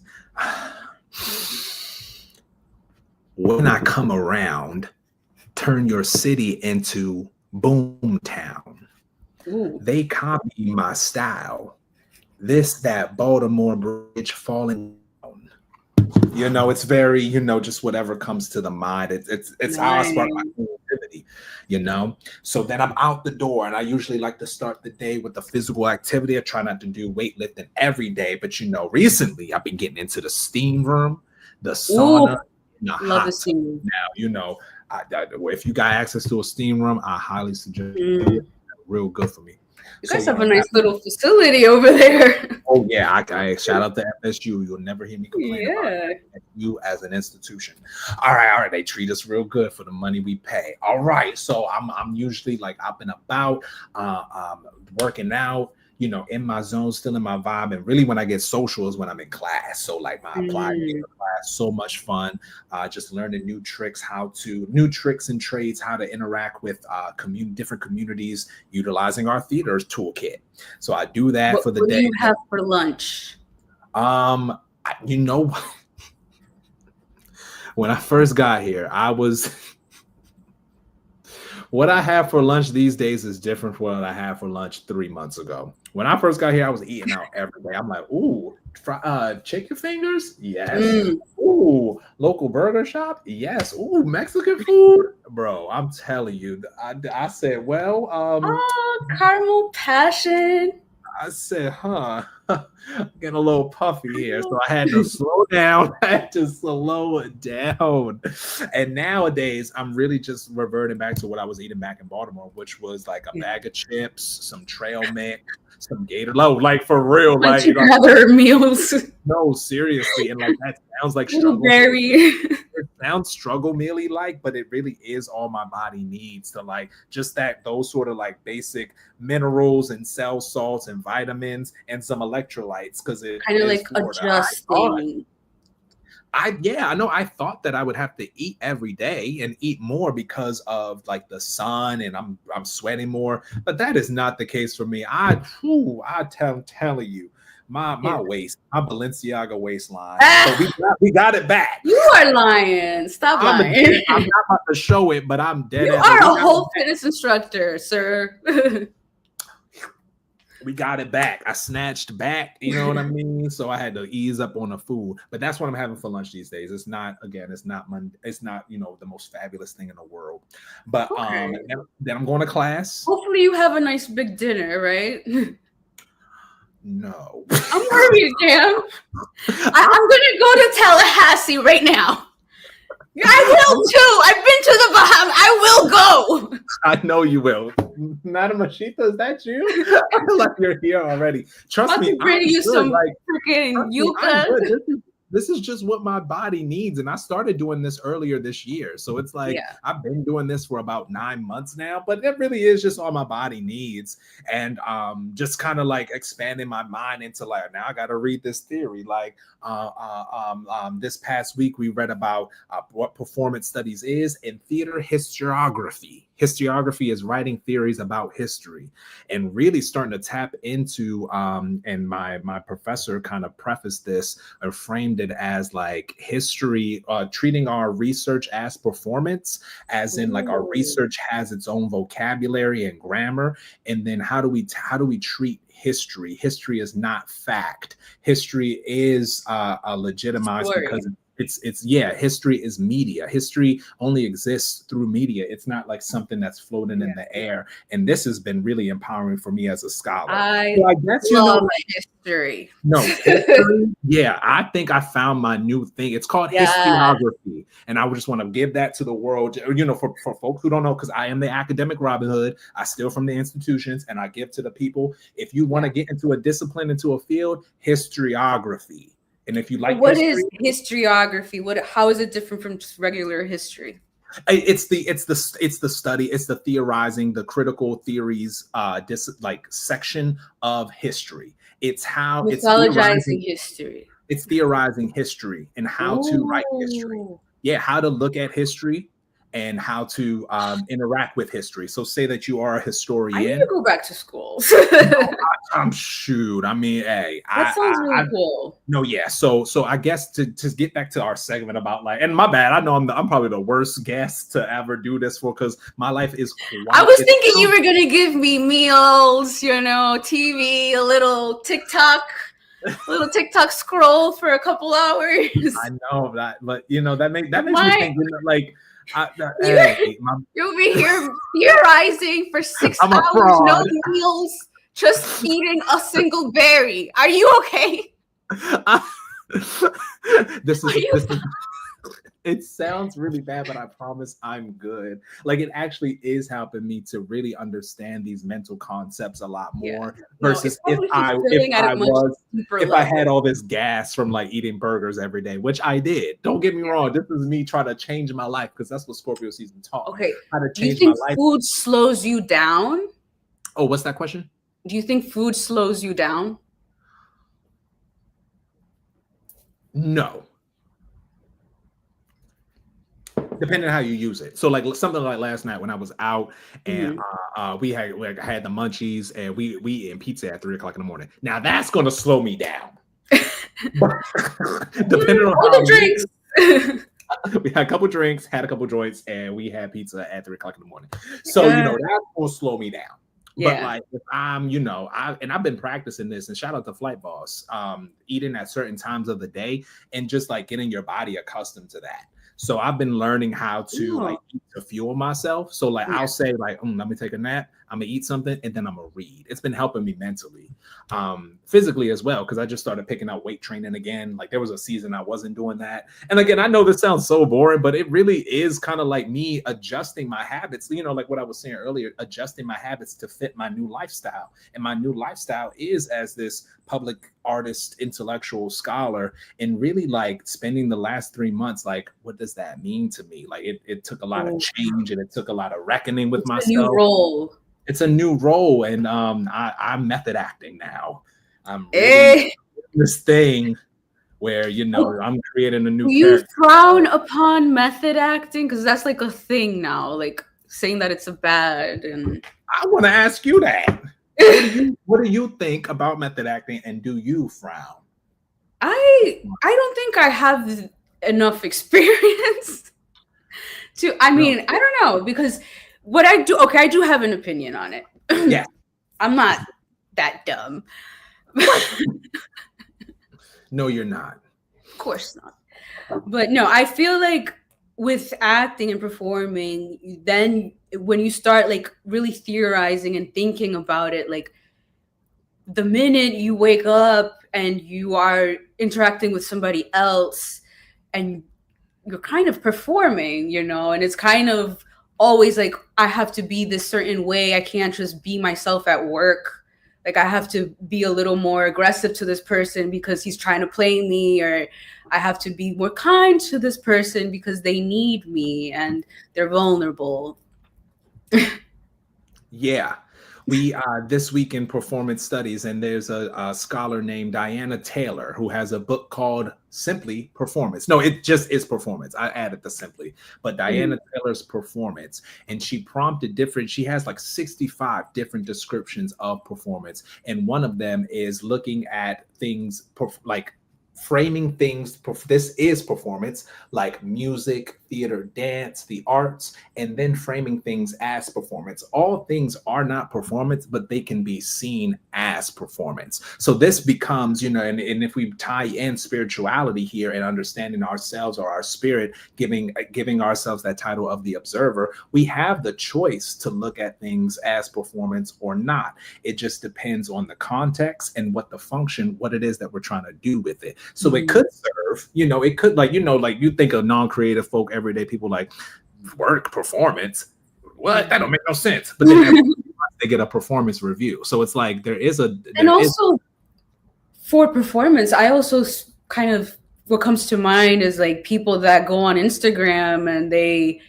When I come around, turn your city into boom town. Ooh. They copy my style. This, that Baltimore Bridge falling down. It's very, just whatever comes to the mind. It's nice. How I spark my creativity, So then I'm out the door, and I usually like to start the day with the physical activity. I try not to do weightlifting every day, but recently I've been getting into the steam room, the sauna. Love the steam room. Now, if you got access to a steam room, I highly suggest it. Real good for me. You guys have a nice little facility over there. Oh yeah, I shout out to FSU. You'll never hear me complain about you as an institution. All right. They treat us real good for the money we pay. All right, so I'm usually like up and about, working out, in my zone, still in my vibe. And really when I get social is when I'm in class. So like my applied class, so much fun. Just learning new tricks and trades, how to interact with different communities, utilizing our theater's toolkit. So I do that for the day. What do you have for lunch? When I first got here, what I have for lunch these days is different from what I had for lunch 3 months ago. When I first got here, I was eating out every day. I'm like, ooh, chicken fingers? Yes. Ooh, local burger shop? Yes. Ooh, Mexican food? Bro, I'm telling you, I said, well, caramel passion. I said, getting a little puffy here, so I had to slow down. I had to slow it down. And nowadays, I'm really just reverting back to what I was eating back in Baltimore, which was like a bag of chips, some trail mix, some Gator Low, like for real, like other meals. No, seriously, and like that sounds like Little struggle. berry. It sounds struggle mealy like, but it really is all my body needs to like just those sort of like basic minerals and cell salts and vitamins and some electrolytes because it kind of like Florida. adjusting. I know I thought that I would have to eat every day and eat more because of like the sun and I'm sweating more, but that is not the case for me. I'm telling you, my waist, my Balenciaga waistline. So we got it back. You are lying. Stop lying. I'm not about to show it, but I'm dead. You are a whole fitness instructor, sir. We got it back. I snatched back, you know what I mean? So I had to ease up on the food. But that's what I'm having for lunch these days. It's not Monday, it's not, the most fabulous thing in the world. But then I'm going to class. Hopefully you have a nice big dinner, right? No. I'm worried, Cam. I'm gonna go to Tallahassee right now. I will too. I've been to the Bahamas. I will go. I know you will. Madam Asita, is that you? I feel like you're here already. Trust me. Bring you some freaking yuca. This is just what my body needs. And I started doing this earlier this year. So it's like, I've been doing this for about 9 months now, but it really is just all my body needs. And just kind of like expanding my mind into like, now I got to read this theory. Like this past week, we read about what performance studies is in theater historiography. Historiography is writing theories about history and really starting to tap into, and my professor kind of prefaced this or framed it as like history, treating our research as performance, as in like our research has its own vocabulary and grammar. And then how do we treat history? History is not fact. History is legitimized because history is media. History only exists through media. It's not like something that's floating in the air. And this has been really empowering for me as a scholar. I guess love history. No, history. Yeah, I think I found my new thing. It's called historiography. And I would just want to give that to the world, for folks who don't know, because I am the academic Robin Hood. I steal from the institutions and I give to the people. If you want to get into a discipline, into a field, historiography. And if you like, what is historiography? How is it different from just regular history? It's the study, it's the theorizing, the critical theories, section of history. It's how mythologizing history. It's theorizing history and how to write history. Yeah, how to look at history and how to interact with history. So say that you are a historian. I need to go back to school. I'm shoot. I mean, hey, that sounds really cool. No, yeah. So I guess to get back to our segment about like, and my bad, I know I'm probably the worst guest to ever do this for because my life is I was thinking you were gonna give me meals, TV, a little TikTok scroll for a couple hours. I know that, but that makes me think like. You'll be here theorizing for 6 hours, no meals, just eating a single berry. Are you okay? It sounds really bad, but I promise I'm good. Like it actually is helping me to really understand these mental concepts a lot more versus if I had all this gas from like eating burgers every day, which I did. Don't get me wrong. This is me trying to change my life because that's what Scorpio season taught. Okay. How to change my life. Do you think food slows you down? Oh, what's that question? Do you think food slows you down? No. Depending on how you use it. So like something like last night when I was out and we had the munchies and we eating pizza at 3 o'clock in the morning. Now that's going to slow me down. Depending on all the drinks. We had a couple drinks, had a couple joints, and we had pizza at 3 o'clock in the morning. So that's going to slow me down. But like if I'm, I've been practicing this, and shout out to Flight Boss, eating at certain times of the day and just like getting your body accustomed to that. So I've been learning how to like eat to fuel myself. So like I'll say like, let me take a nap. I'm gonna eat something and then I'm gonna read. It's been helping me mentally, physically as well, because I just started picking up weight training again. Like there was a season I wasn't doing that. And again, I know this sounds so boring, but it really is kind of like me adjusting my habits, you know, like what I was saying earlier, adjusting my habits to fit my new lifestyle. And my new lifestyle is as this public artist, intellectual scholar, and really like spending the last 3 months, like, what does that mean to me? Like it took a lot of change and it took a lot of reckoning with myself. A new role. It's a new role, and I'm method acting now. I'm really this thing where, you know, I'm creating a new character. You frown upon method acting because that's like a thing now, like saying that it's a bad. And I want to ask you that. What do you think about method acting, and do you frown? I don't think I have enough experience to. I mean, I don't know, because what I do, I do have an opinion on it. Yeah. I'm not that dumb. No, you're not. Of course not. But no, I feel like with acting and performing, then when you start like really theorizing and thinking about it, like the minute you wake up and you are interacting with somebody else and you're kind of performing, you know, and it's kind of always like, I have to be this certain way. I can't just be myself at work. Like I have to be a little more aggressive to this person because he's trying to play me, or I have to be more kind to this person because they need me and they're vulnerable. Yeah. We this week in performance studies, and there's a scholar named Diana Taylor who has a book called Simply Performance. No, it just is performance. I added the simply, but Diana Taylor's Performance, and she prompted different. She has like 65 different descriptions of performance, and one of them is looking at things like framing things. This is performance, like music, theater, dance, the arts, and then framing things as performance. All things are not performance, but they can be seen as performance. So this becomes, you know, and if we tie in spirituality here and understanding ourselves or our spirit, giving ourselves that title of the observer, we have the choice to look at things as performance or not. It just depends on the context and what the function, what it is that we're trying to do with it. So it could serve, you know, it could, like, you know, like you think of non-creative folk, everyday people, like work, performance. What? That don't make no sense. But then they get a performance review. So it's like and also for performance, I also kind of, what comes to mind is like people that go on Instagram and they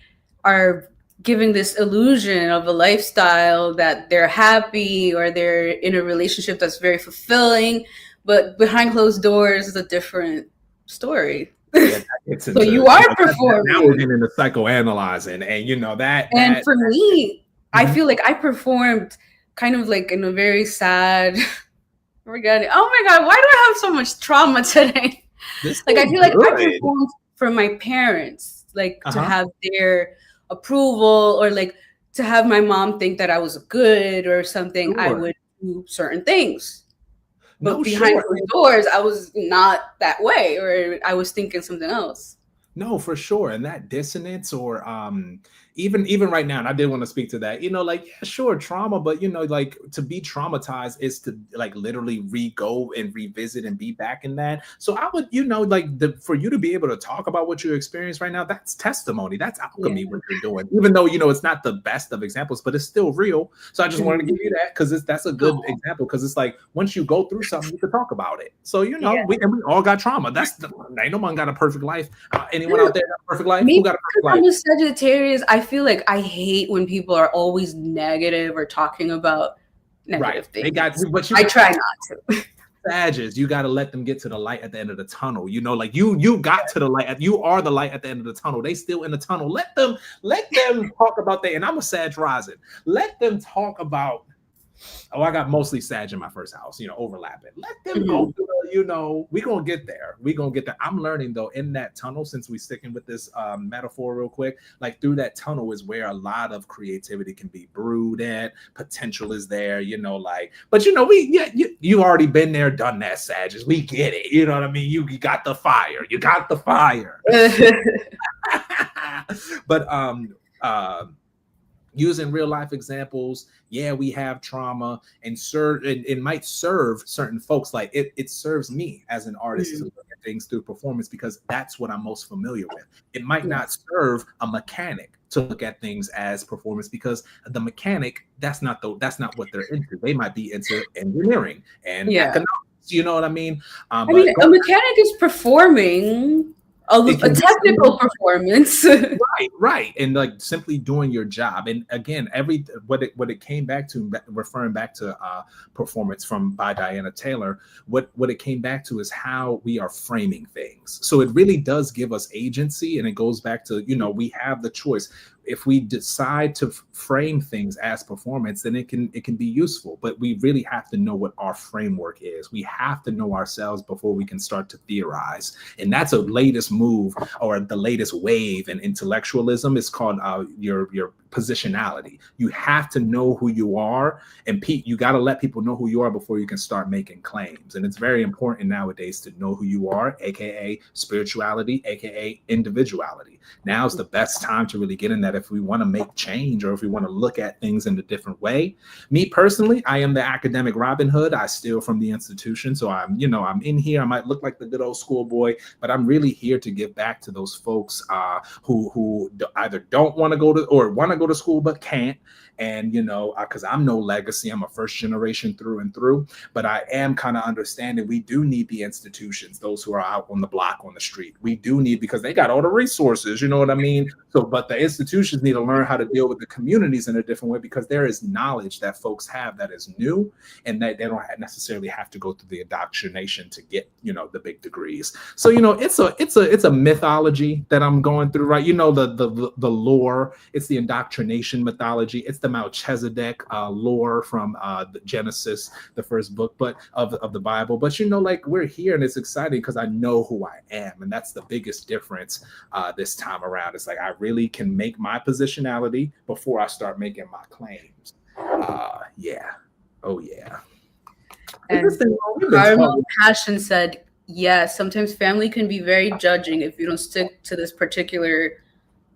are giving this illusion of a lifestyle that they're happy or they're in a relationship that's very fulfilling, but behind closed doors is a different story. Yeah, so you are performing. Now we're getting into psychoanalyzing, and you know that. And for me, I feel like I performed kind of like in a very sad. Oh my god! Why do I have so much trauma today? Like I feel like I performed for my parents, like to have their approval, or like to have my mom think that I was good or something. Sure. I would do certain things. But behind closed doors, I was not that way, or I was thinking something else. No, for sure. And that dissonance, or even right now, and I did want to speak to that, you know, like, yeah, sure, trauma, but you know, like to be traumatized is to like literally go and revisit and be back in that. So I would, you know, like for you to be able to talk about what you experience right now, that's testimony, that's alchemy, what you're doing, even though, you know, it's not the best of examples, but it's still real. So I just wanted to give you that because that's a good example, because it's like once you go through something, you can talk about it. So, you know, we all got trauma. Ain't no one got a perfect life. Anyone out there got a perfect life? Who got a perfect life? I'm a Sagittarius. I feel like I hate when people are always negative or talking about negative things. I try not to. Sagittarius, you got to let them get to the light at the end of the tunnel. You know, like you got to the light. You are the light at the end of the tunnel. They still in the tunnel. Let them talk about that. And I'm a Sag rising. Let them talk about. I got mostly Sag in my first house, you know, overlapping. Let them go through you know, we're gonna get there. We're gonna get there. I'm learning though, in that tunnel, since we sticking with this metaphor real quick, like through that tunnel is where a lot of creativity can be brewed at. Potential is there, you know, like, but you know, you already been there, done that, Sages. We get it. You know what I mean? You got the fire. You got the fire. But using real life examples, yeah, we have trauma, and it might serve certain folks. Like it serves me as an artist to look at things through performance, because that's what I'm most familiar with. It might not serve a mechanic to look at things as performance, because the mechanic, that's not what they're into. They might be into engineering and economics. You know what I mean? I mean, a mechanic is performing a technical performance. right, and like simply doing your job. And again, what it came back to, referring back to performance by Diana Taylor, what it came back to is how we are framing things. So it really does give us agency, and it goes back to, you know, we have the choice. If we decide to frame things as performance, then it can be useful. But we really have to know what our framework is. We have to know ourselves before we can start to theorize. And that's a latest move, or the latest wave in intellectualism. It's called your positionality. You have to know who you are, and Pete, you got to let people know who you are before you can start making claims. And it's very important nowadays to know who you are, aka spirituality, aka individuality. Now's the best time to really get in that if we want to make change, or if we want to look at things in a different way. Me personally, I am the academic Robin Hood. I steal from the institution. So I'm in here. I might look like the good old schoolboy, but I'm really here to give back to those folks who either don't want to go to, or want to go to school but can't. And, you know, because I'm no legacy, I'm a first generation through and through, but I am kind of understanding we do need the institutions, those who are out on the block, on the street. We do need, because they got all the resources, you know what I mean? So, but the institutions need to learn how to deal with the communities in a different way, because there is knowledge that folks have that is new, and that they don't necessarily have to go through the indoctrination to get, you know, the big degrees. So, you know, it's a mythology that I'm going through, right? You know, the lore, it's the indoctrination mythology. It's the Melchizedek lore from the Genesis, the first book, but of the Bible. But you know, like, we're here, and it's exciting because I know who I am, and that's the biggest difference this time around. It's like I really can make my positionality before I start making my claims. Yeah. Oh yeah. And Harmon Passion said, yeah, sometimes family can be very judging if you don't stick to this particular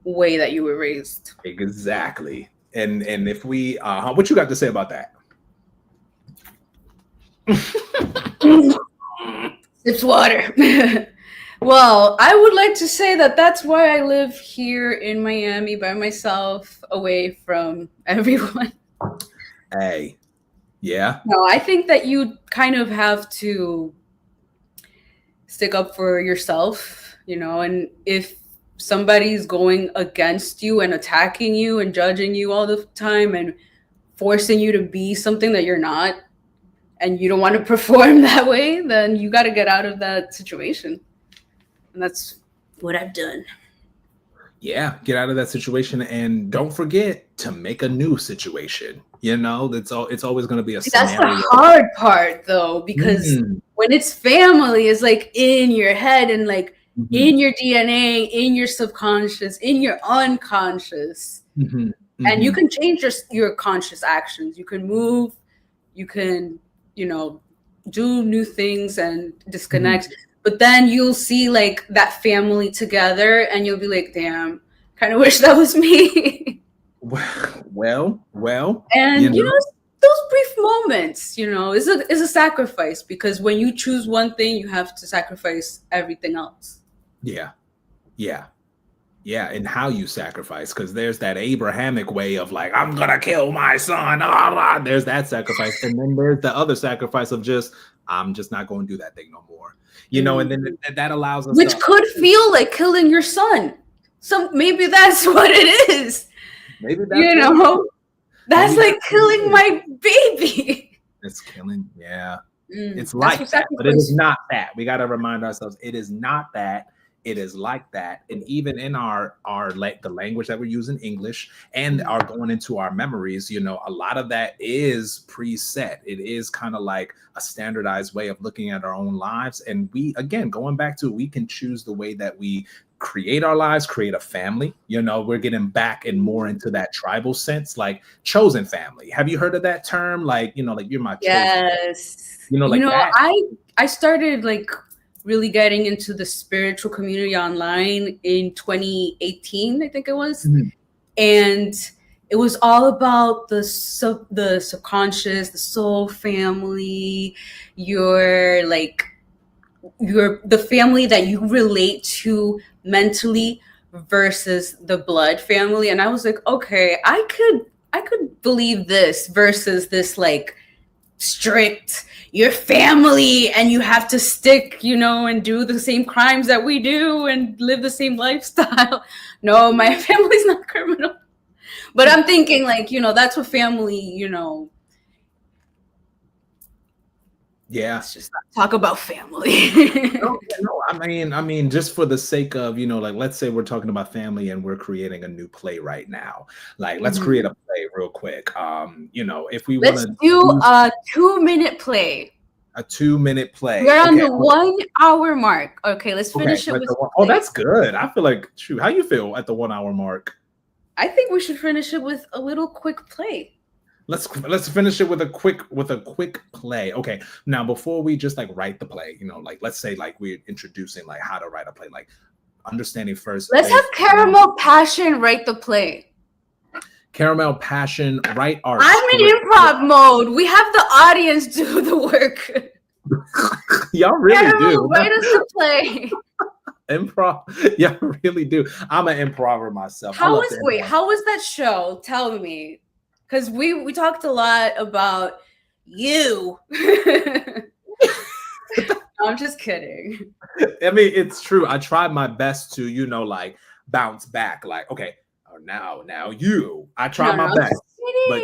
way that you were raised. Exactly. And if we what you got to say about that? Sips water. Well, I would like to say that that's why I live here in Miami by myself, away from everyone. Hey, yeah. No, I think that you kind of have to stick up for yourself, you know, and if somebody's going against you and attacking you and judging you all the time and forcing you to be something that you're not, and you don't want to perform that way, then you got to get out of that situation. And that's what I've done. Yeah, get out of that situation, and don't forget to make a new situation. You know, it's always going to be a scenario. That's the hard part, though, because when it's family, it's like in your head and like in your DNA, in your subconscious, in your unconscious. And you can change your conscious actions. You can move, you can, you know, do new things and disconnect. But then you'll see like that family together, and you'll be like, damn, kind of wish that was me. Well. And you know, those brief moments, you know, is a sacrifice, because when you choose one thing, you have to sacrifice everything else. Yeah. And how you sacrifice, because there's that Abrahamic way of like, I'm gonna kill my son. There's that sacrifice, and then there's the other sacrifice of just, I'm just not going to do that thing no more. You know, and then that allows us, which could feel like killing your son. So maybe that's what it is. Maybe that's, you know, that's maybe like killing my baby. It's killing, yeah. It's like that, but it is not that. We got to remind ourselves, it is not that. it is like that. And even in the language that we're using, English, and are going into our memories, you know, a lot of that is preset. It is kind of like a standardized way of looking at our own lives. And we, again, going back to, we can choose the way that we create our lives, create a family. You know, we're getting back and more into that tribal sense, like chosen family. Have you heard of that term? Like, you know, like you're my chosen family. You know, like that. I started like really getting into the spiritual community online in 2018, I think it was. Mm-hmm. And it was all about the subconscious, the soul family, the family that you relate to mentally versus the blood family. And I was like, okay, I could believe this versus this like strict, your family and you have to stick, you know, and do the same crimes that we do and live the same lifestyle. No, my family's not criminal. But I'm thinking like, you know, that's what family, you know. Yeah. Let's just not talk about family. No, I mean, just for the sake of, you know, like, let's say we're talking about family and we're creating a new play right now. Like, let's create a play real quick. You know, if we want to do a 2-minute play. A 2-minute play. We're on the 1 hour mark. Okay, let's finish it with. Oh, that's good. I feel like, shoot, how you feel at the 1 hour mark? I think we should finish it with a little quick play. Let's finish it with a quick play. Okay. Now, before we just like write the play, you know, like let's say like we're introducing like how to write a play, like understanding first. Let's have Caramel Passion write the play. Caramel Passion, write art. I'm in improv mode. We have the audience do the work. Y'all really Caramel, do. write us the play. Improv, yeah, really do. I'm an improver myself. How was that show? Tell me. Because we talked a lot about you. I'm just kidding. I mean, it's true. I tried my best to, you know, like bounce back. Like, okay, now you. I tried my best. But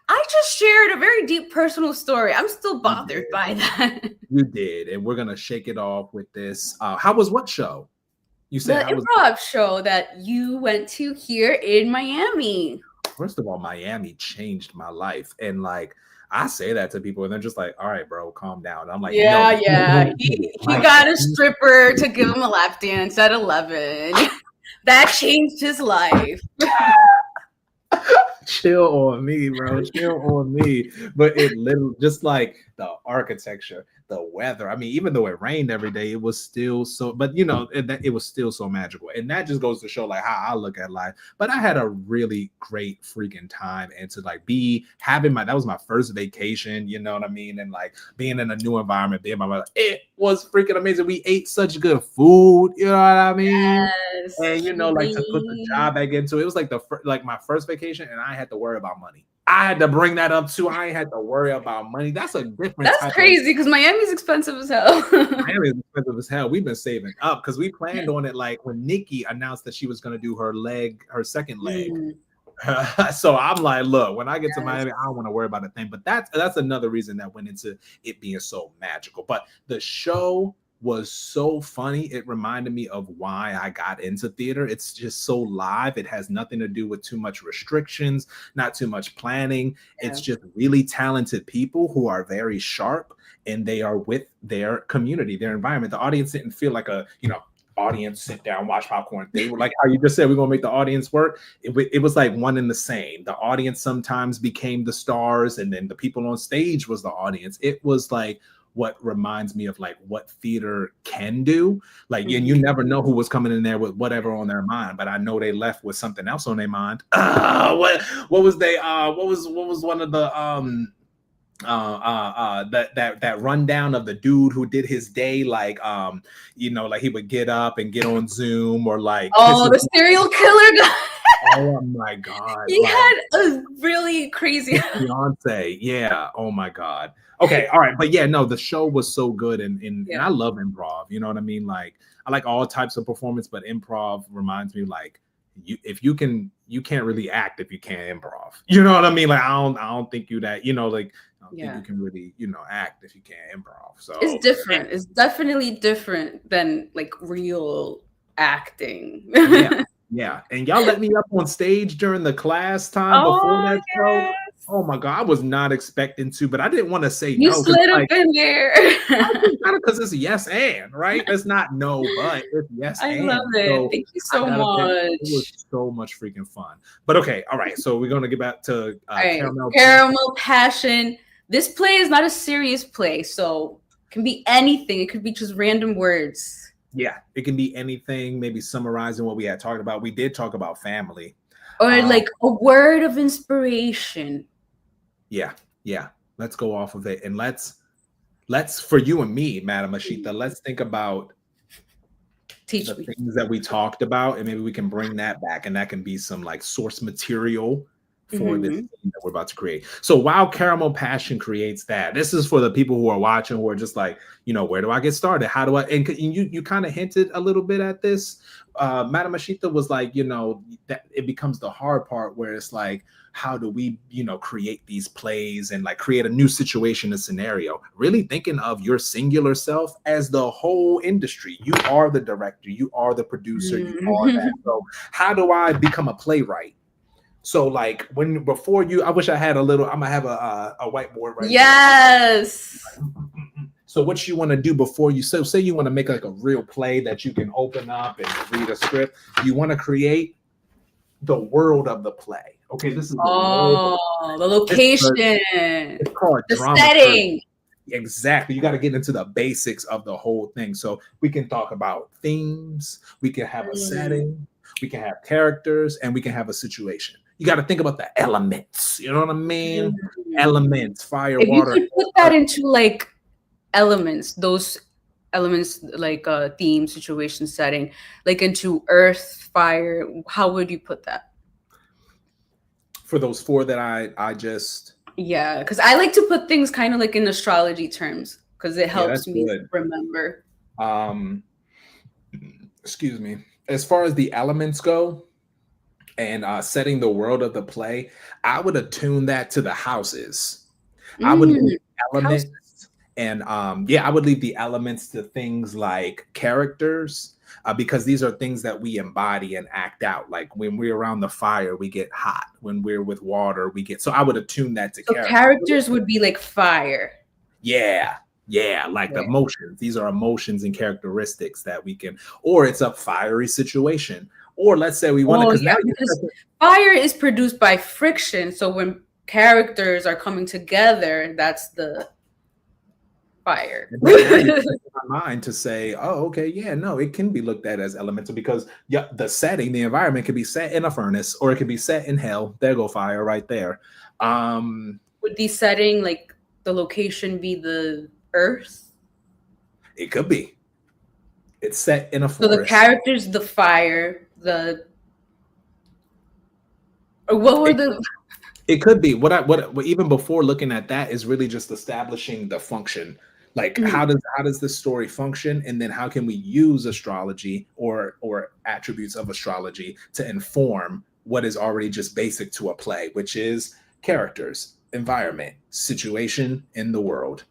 I just shared a very deep personal story. I'm still bothered by that. You did, and we're gonna shake it off with this. How was what show? You said the improv show that you went to here in Miami. First of all, Miami changed my life. And like, I say that to people and they're just like, all right, bro, calm down. I'm like, yeah. He got a stripper to give him a lap dance at 11. That changed his life. Chill on me, bro. Chill on me. But it literally, just like the architecture, the weather. I mean, even though it rained every day, it was still so, but you know, it was still so magical. And that just goes to show like how I look at life. But I had a really great freaking time, and to like that was my first vacation, you know what I mean? And like being in a new environment, being by myself, it was freaking amazing. We ate such good food, you know what I mean? Yes. And you know, like to put the job back into it was like my first vacation, and I had to worry about money. I had to bring that up too. I had to worry about money. That's a different. That's crazy because Miami's expensive as hell. Miami's expensive as hell. We've been saving up because we planned on it like when Nikki announced that she was going to do her second leg. So I'm like, look, when I get to Miami, I don't want to worry about a thing. But that's another reason that went into it being so magical. But the show was so funny. It reminded me of why I got into theater. It's just so live. It has nothing to do with too much restrictions, not too much planning. Yeah. It's just really talented people who are very sharp, and they are with their community, their environment. The audience didn't feel like a, you know, audience sit down, watch popcorn. They were like how you just said, we're gonna make the audience work. It was like one and the same. The audience sometimes became the stars, and then the people on stage was the audience. It was like what reminds me of like what theater can do. Like, and you never know who was coming in there with whatever on their mind, but I know they left with something else on their mind. What was one of the that rundown of the dude who did his day, like you know, like he would get up and get on Zoom, or like the serial killer guy. Oh my god, he had a really crazy Beyonce. Yeah, oh my god. Okay, all right, but yeah, no, the show was so good, and I love improv. You know what I mean? Like, I like all types of performance, but improv reminds me, like, if you can you can't really act if you can't improv. You know what I mean? Like, I don't think you that, you know, like, I don't think you can really, you know, act if you can't improv. So it's different. It's definitely different than like real acting. Yeah. And y'all let me up on stage during the class time before that show. Oh my God, I was not expecting to, but I didn't want to say you no. You slid up in there. Because it's yes and, right? It's not no, but it's yes and. I love it. So thank you so much. It was so much freaking fun. But okay, all right. So we're going to get back to Caramel Passion. This play is not a serious play, so it can be anything. It could be just random words. Yeah, it can be anything, maybe summarizing what we had talked about. We did talk about family. Or like a word of inspiration. Yeah. Let's go off of it. And let's for you and me, Madam Asita, let's think about things that we talked about, and maybe we can bring that back, and that can be some like source material for this thing that we're about to create. So while Caramel Passion creates that, this is for the people who are watching who are just like, you know, where do I get started? How do I, and you kind of hinted a little bit at this. Madam Asita was like, you know, that it becomes the hard part where it's like, how do we, you know, create these plays and like create a new situation and scenario, really thinking of your singular self as the whole industry. You are the director, you are the producer, you are that. So how do I become a playwright? So like I wish I had a little, I'm gonna have a whiteboard right Yes. Here. So what you want to do before you, so say you want to make like a real play that you can open up and read a script. You want to create the world of the play. Okay, this is the location. It's called the setting. Exactly. You got to get into the basics of the whole thing. So we can talk about themes, we can have a setting, we can have characters, and we can have a situation. You got to think about the elements. You know what I mean? Elements, fire, water. You could put that into like elements, those elements like theme, situation, setting, like into earth, fire. How would you put that? For those four that I just... Yeah, because I like to put things kind of like in astrology terms because it helps me remember. Excuse me. As far as the elements go and setting the world of the play, I would attune that to the houses. I would leave elements and I would leave the elements to things like characters because these are things that we embody and act out. Like when we're around the fire, we get hot. When we're with water, we get... So I would attune that to characters. Characters would be like fire. Yeah, like the emotions. These are emotions and characteristics that we can, or it's a fiery situation. Or let's say we want to, because fire is produced by friction. So when characters are coming together, that's the fire. In my mind to say, oh, okay, yeah, no, it can be looked at as elemental because the setting, the environment could be set in a furnace or it could be set in hell. There go fire right there. Would the setting, like the location, be the earth? It could be. It's set in a forest. So the characters, the fire, what were the... It could be. What even before looking at that is really just establishing the function. Like how does this story function, and then how can we use astrology or attributes of astrology to inform what is already just basic to a play, which is characters, environment, situation in the world.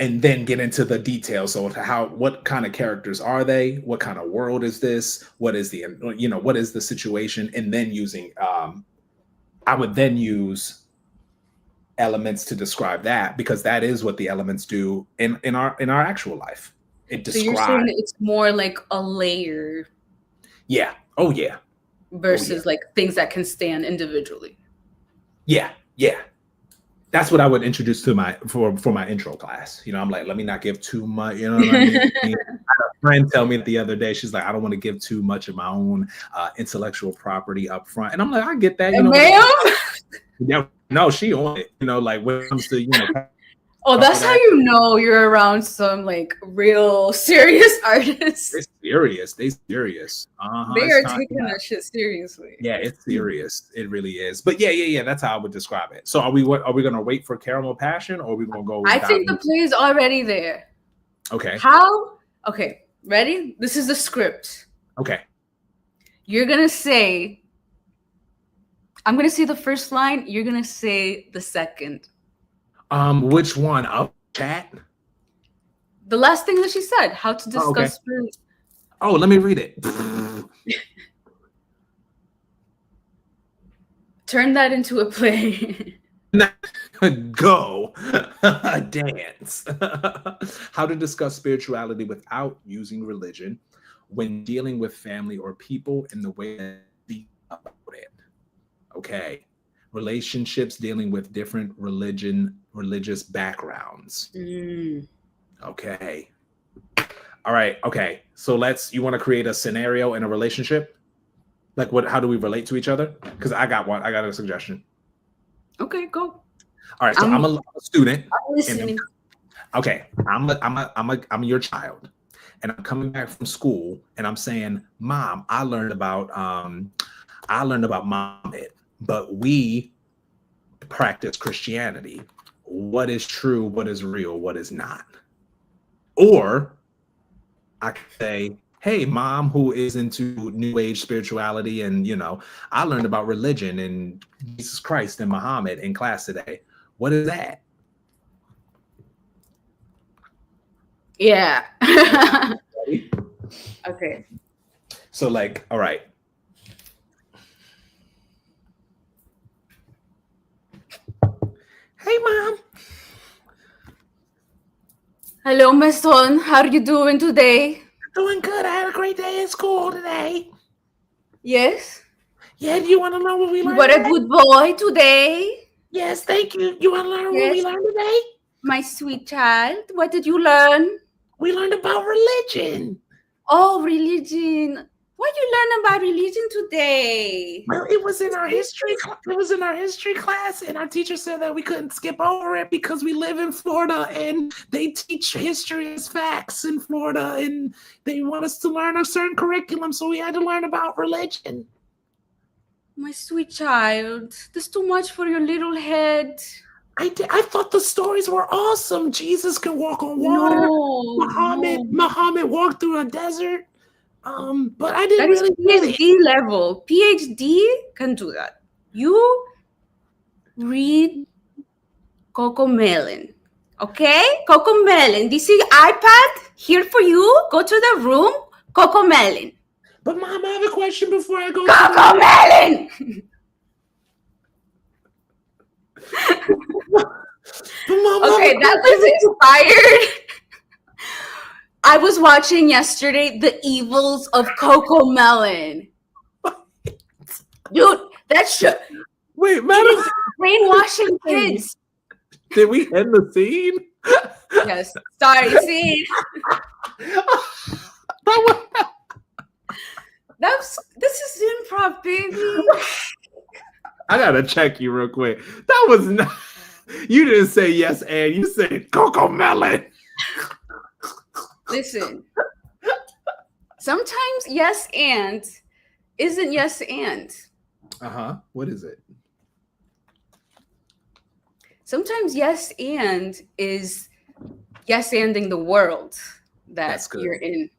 And then get into the details. So what kind of characters are they? What kind of world is this? What is what is the situation? And then using, I would then use elements to describe that, because that is what the elements do in our actual life. It describes. So you're saying it's more like a layer. Yeah. Oh yeah. Versus like things that can stand individually. Yeah. That's what I would introduce to for my intro class. You know, I'm like, let me not give too much. You know what I mean? I had a friend tell me the other day, she's like, I don't want to give too much of my own intellectual property up front. And I'm like, I get that. You know, no, she on it. You know, like when it comes to, Oh, that's how you know you're around some like real serious artists. They serious. They are taking that shit seriously. Yeah, it's serious. It really is. But yeah. That's how I would describe it. So are we gonna wait for Caramel Passion, or are we gonna go? I think the play is already there. Okay. How? Okay, ready? This is the script. Okay. You're gonna say, I'm gonna say the first line, you're gonna say the second. Which one? Up chat? The last thing that she said, how to discuss okay. Oh, let me read it. Turn that into a play. Go. Dance. How to discuss spirituality without using religion when dealing with family or people in the way that they about it. Okay. Relationships dealing with different religious backgrounds. Okay. All right. Okay. So you want to create a scenario in a relationship? Like how do we relate to each other? Because I got a suggestion. Okay, go. All right. So I'm a student. I'm listening. Okay. I'm your child. And I'm coming back from school and I'm saying, Mom, I learned about Muhammad, but we practice Christianity. What is true? What is real? What is not? Or I could say, hey, Mom, who is into New Age spirituality, and I learned about religion and Jesus Christ and Muhammad in class today. What is that? Yeah. Okay. So all right. Hey, Mom. Hello, my son. How are you doing today? Doing good. I had a great day in school today. Yes? Yeah, do you want to know what we learned? You were a good boy today. Yes, thank you. You want to learn what we learned today? My sweet child. What did you learn? We learned about religion. Oh, religion. What did you learn about religion today? Well, it was in our history. It was in our history class, and our teacher said that we couldn't skip over it because we live in Florida, and they teach history as facts in Florida, and they want us to learn a certain curriculum, so we had to learn about religion. My sweet child, that's too much for your little head. I thought the stories were awesome. Jesus can walk on water. No, Muhammad walked through a desert. But I didn't really PhD level. PhD can do that. You read CoComelon. Okay? CoComelon. This is iPad here for you. Go to the room. CoComelon. But Mom, I have a question before I go. CoComelon! Okay, that was inspired. I was watching yesterday The Evils of CoComelon. Dude, that should. Wait, man. Brainwashing kids. Did we end the scene? Yes. Sorry, scene. This is improv, baby. I gotta check you real quick. That was not. You didn't say yes, and you said CoComelon. Listen. Sometimes yes and isn't yes and. What is it? Sometimes yes and is yes anding the world that you're in,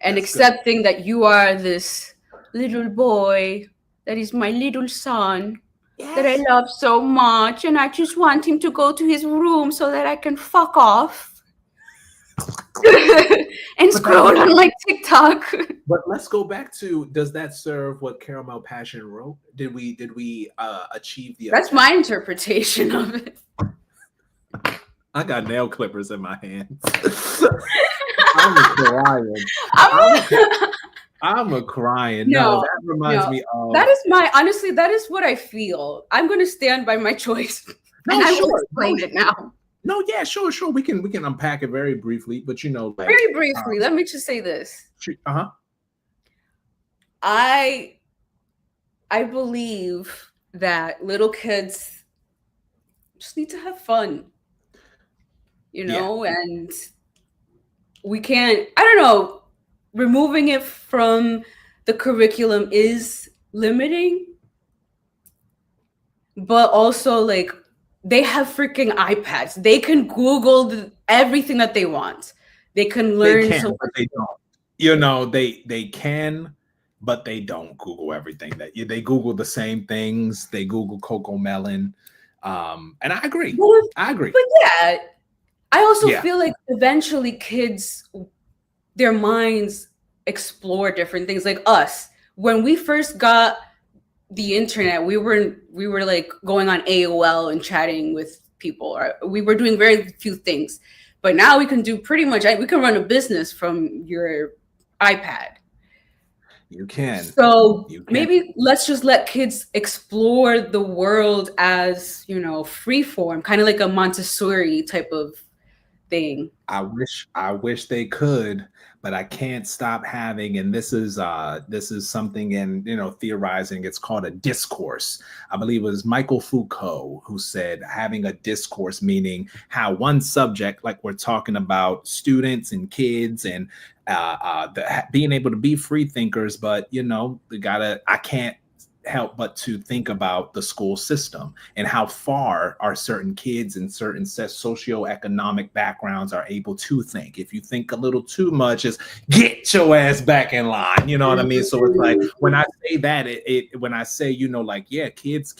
and accepting that you are this little boy that is my little son that I love so much, and I just want him to go to his room so that I can fuck off and scroll on my TikTok. But let's go back to, does that serve what Caramel Passion wrote? Did we achieve the? That's my interpretation of it. I got nail clippers in my hands. I'm crying. I'm crying. No, that reminds me of. That is honestly, that is what I feel. I'm going to stand by my choice. And I will explain it now. No, yeah, sure. We can unpack it very briefly, but very briefly. Let me just say this. I believe that little kids just need to have fun, and we can't. I don't know. Removing it from the curriculum is limiting, but also they have freaking iPads. They can Google everything that they want. They can learn. But they don't. They can, but they don't Google everything that they Google the same things. They Google Coco Melon. And I agree. But yeah, I also feel like eventually kids, their minds explore different things. Like us, when we first got the internet, we were like going on AOL and chatting with people. Or we were doing very few things, but now we can do pretty much. We can run a business from your iPad. You can. So maybe let's just let kids explore the world as, you know, free form, kind of like a Montessori type of thing. I wish they could, but I can't stop having, and this is something in, you know, theorizing, it's called a discourse. I believe it was Michael Foucault who said having a discourse, meaning how one subject, like we're talking about students and kids and being able to be free thinkers, but you know, I can't help but to think about the school system and how far are certain kids in certain socioeconomic backgrounds are able to think. If you think a little too much, is get your ass back in line. You know what I mean? So it's like when I say that, when I say, you know, like, yeah, kids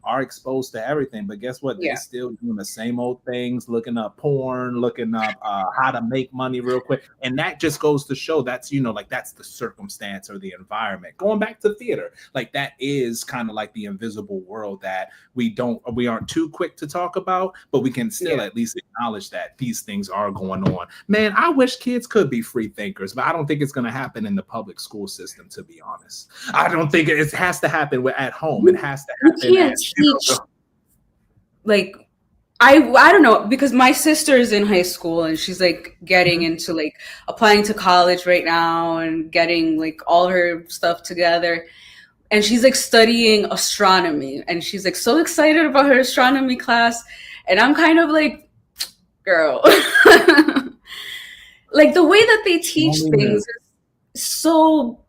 are exposed to everything, but guess what? They still doing the same old things, looking up porn, looking up how to make money real quick. And that just goes to show that's, you know, like that's the circumstance or the environment. Going back to theater, like that is kind of like the invisible world that we aren't too quick to talk about, but we can still at least acknowledge that these things are going on. Man, I wish kids could be free thinkers, but I don't think it's going to happen in the public school system, to be honest. I don't think it has to happen at home. It has to happen. You can't teach, like, I don't know, because my sister is in high school and she's like getting into like applying to college right now and getting like all her stuff together. And she's like studying astronomy and she's like so excited about her astronomy class. And I'm kind of like, girl, like the way that they teach things is so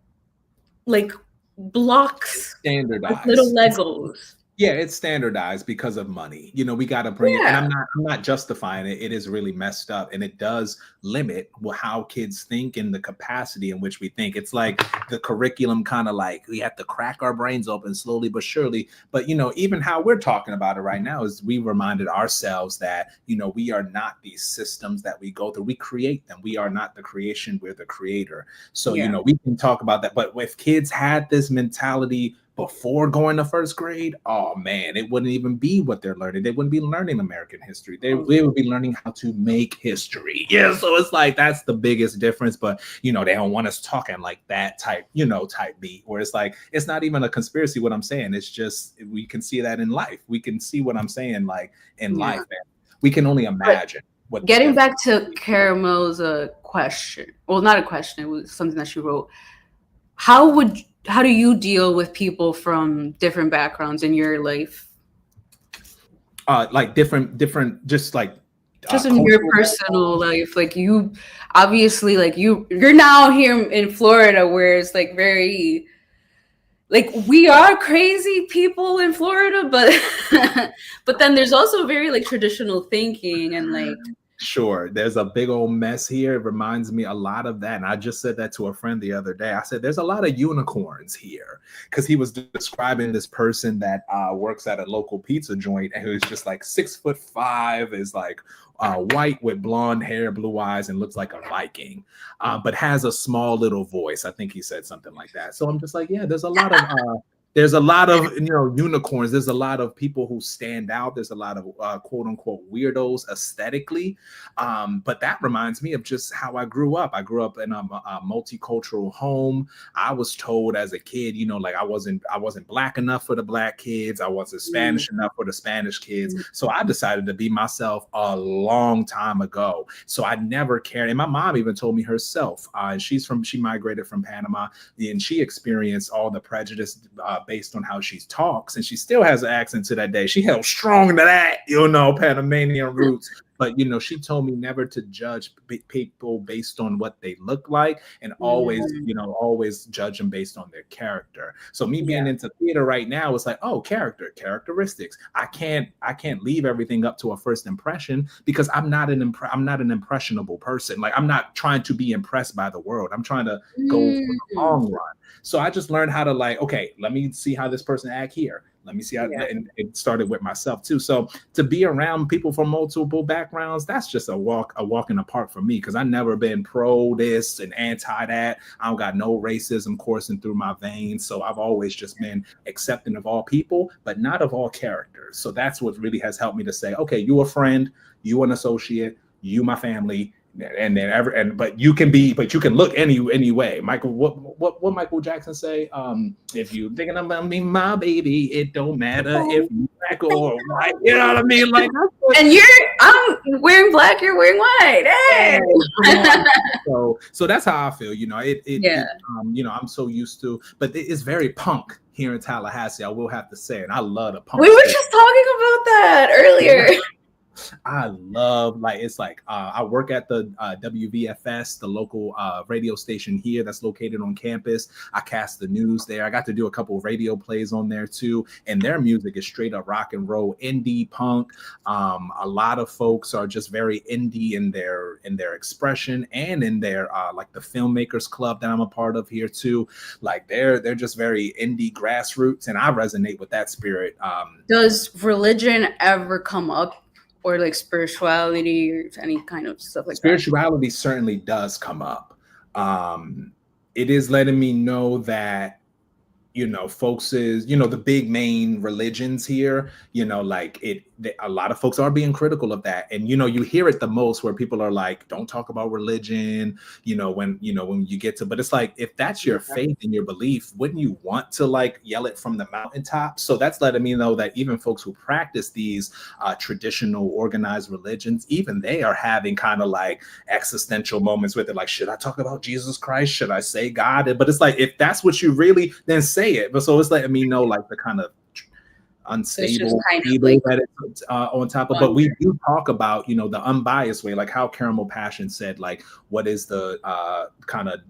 like blocks, standardized, like little Legos. Yeah, it's standardized because of money. You know, we got to bring it, and I'm not justifying it. It is really messed up, and it does limit how kids think and the capacity in which we think. It's like the curriculum kind of like we have to crack our brains open slowly but surely. But, you know, even how we're talking about it right now is we reminded ourselves that, you know, we are not these systems that we go through. We create them. We are not the creation. We're the creator. So, you know, we can talk about that. But if kids had this mentality before going to first grade, oh man, it wouldn't even be what they're learning. They wouldn't be learning American history. They would be learning how to make history. Yeah, so it's like that's the biggest difference. But you know, they don't want us talking like that type beat, where it's like it's not even a conspiracy what I'm saying. It's just we can see that in life. We can see what I'm saying like in life. And we can only imagine. What getting back to Caramel's question, well, not a question, it was something that she wrote. How do you deal with people from different backgrounds in your life? Like different, just like just in your personal life. Like you obviously like you're now here in Florida where it's like very like we are crazy people in Florida, but then there's also very like traditional thinking and like sure, there's a big old mess here. It reminds me a lot of that. And I just said that to a friend the other day. I said, there's a lot of unicorns here, because he was describing this person that works at a local pizza joint and who's just like 6'5", is like white with blonde hair, blue eyes, and looks like a Viking, but has a small little voice. I think he said something like that. So I'm just like, yeah, there's a lot of unicorns. There's a lot of people who stand out. There's a lot of quote unquote weirdos aesthetically. But that reminds me of just how I grew up. I grew up in a multicultural home. I was told as a kid, you know, like I wasn't black enough for the black kids. I wasn't Spanish enough for the Spanish kids. So I decided to be myself a long time ago. So I never cared. And my mom even told me herself, she migrated from Panama, and she experienced all the prejudice based on how she talks, and she still has an accent to that day. She held strong to that, you know, Panamanian roots. But she told me never to judge people based on what they look like, and always always judge them based on their character. So me being into theater right now, it's like, oh, characteristics. I can't leave everything up to a first impression, because I'm not an impressionable person. Like, I'm not trying to be impressed by the world. I'm trying to go for the long run. So I just learned how to, like, okay, let me see how this person act here. Let me see how, and it started with myself too. So to be around people from multiple backgrounds, that's just a walk in the park for me, because I've never been pro this and anti that. I don't got no racism coursing through my veins. So I've always just been accepting of all people, but not of all characters. So that's what really has helped me to say, okay, you a friend, you an associate, you my family. But you can look any way. Michael, what Michael Jackson say? If you thinking about me, my baby, it don't matter if you black or white. You know what I mean? Like, and I'm wearing black, you're wearing white. Hey. So that's how I feel. I'm so used to, but it's very punk here in Tallahassee. I will have to say, and I love the punk. We were just talking about that earlier. I love, like, it's like I work at the WVFS, the local radio station here that's located on campus. I cast the news there. I got to do a couple of radio plays on there too, and their music is straight up rock and roll, indie punk. A lot of folks are just very indie in their expression, and in their like the filmmakers club that I'm a part of here too. Like, they're just very indie grassroots, and I resonate with that spirit. Does religion ever come up? Or like spirituality or any kind of stuff like spirituality certainly does come up. It is letting me know that, folks is, the big main religions here, like a lot of folks are being critical of that. And, you hear it the most where people are like, don't talk about religion, when you get to, but it's like, if that's your faith and your belief, wouldn't you want to, like, yell it from the mountaintop? So that's letting me know that even folks who practice these traditional organized religions, even they are having kind of like existential moments with it. Like, should I talk about Jesus Christ? Should I say God? But it's like, if that's what you really, then say it. But so it's letting me know, like, the kind of unstable that it's on top of. But we do talk about, the unbiased way, like how Caramel Passion said, like, what is the kind of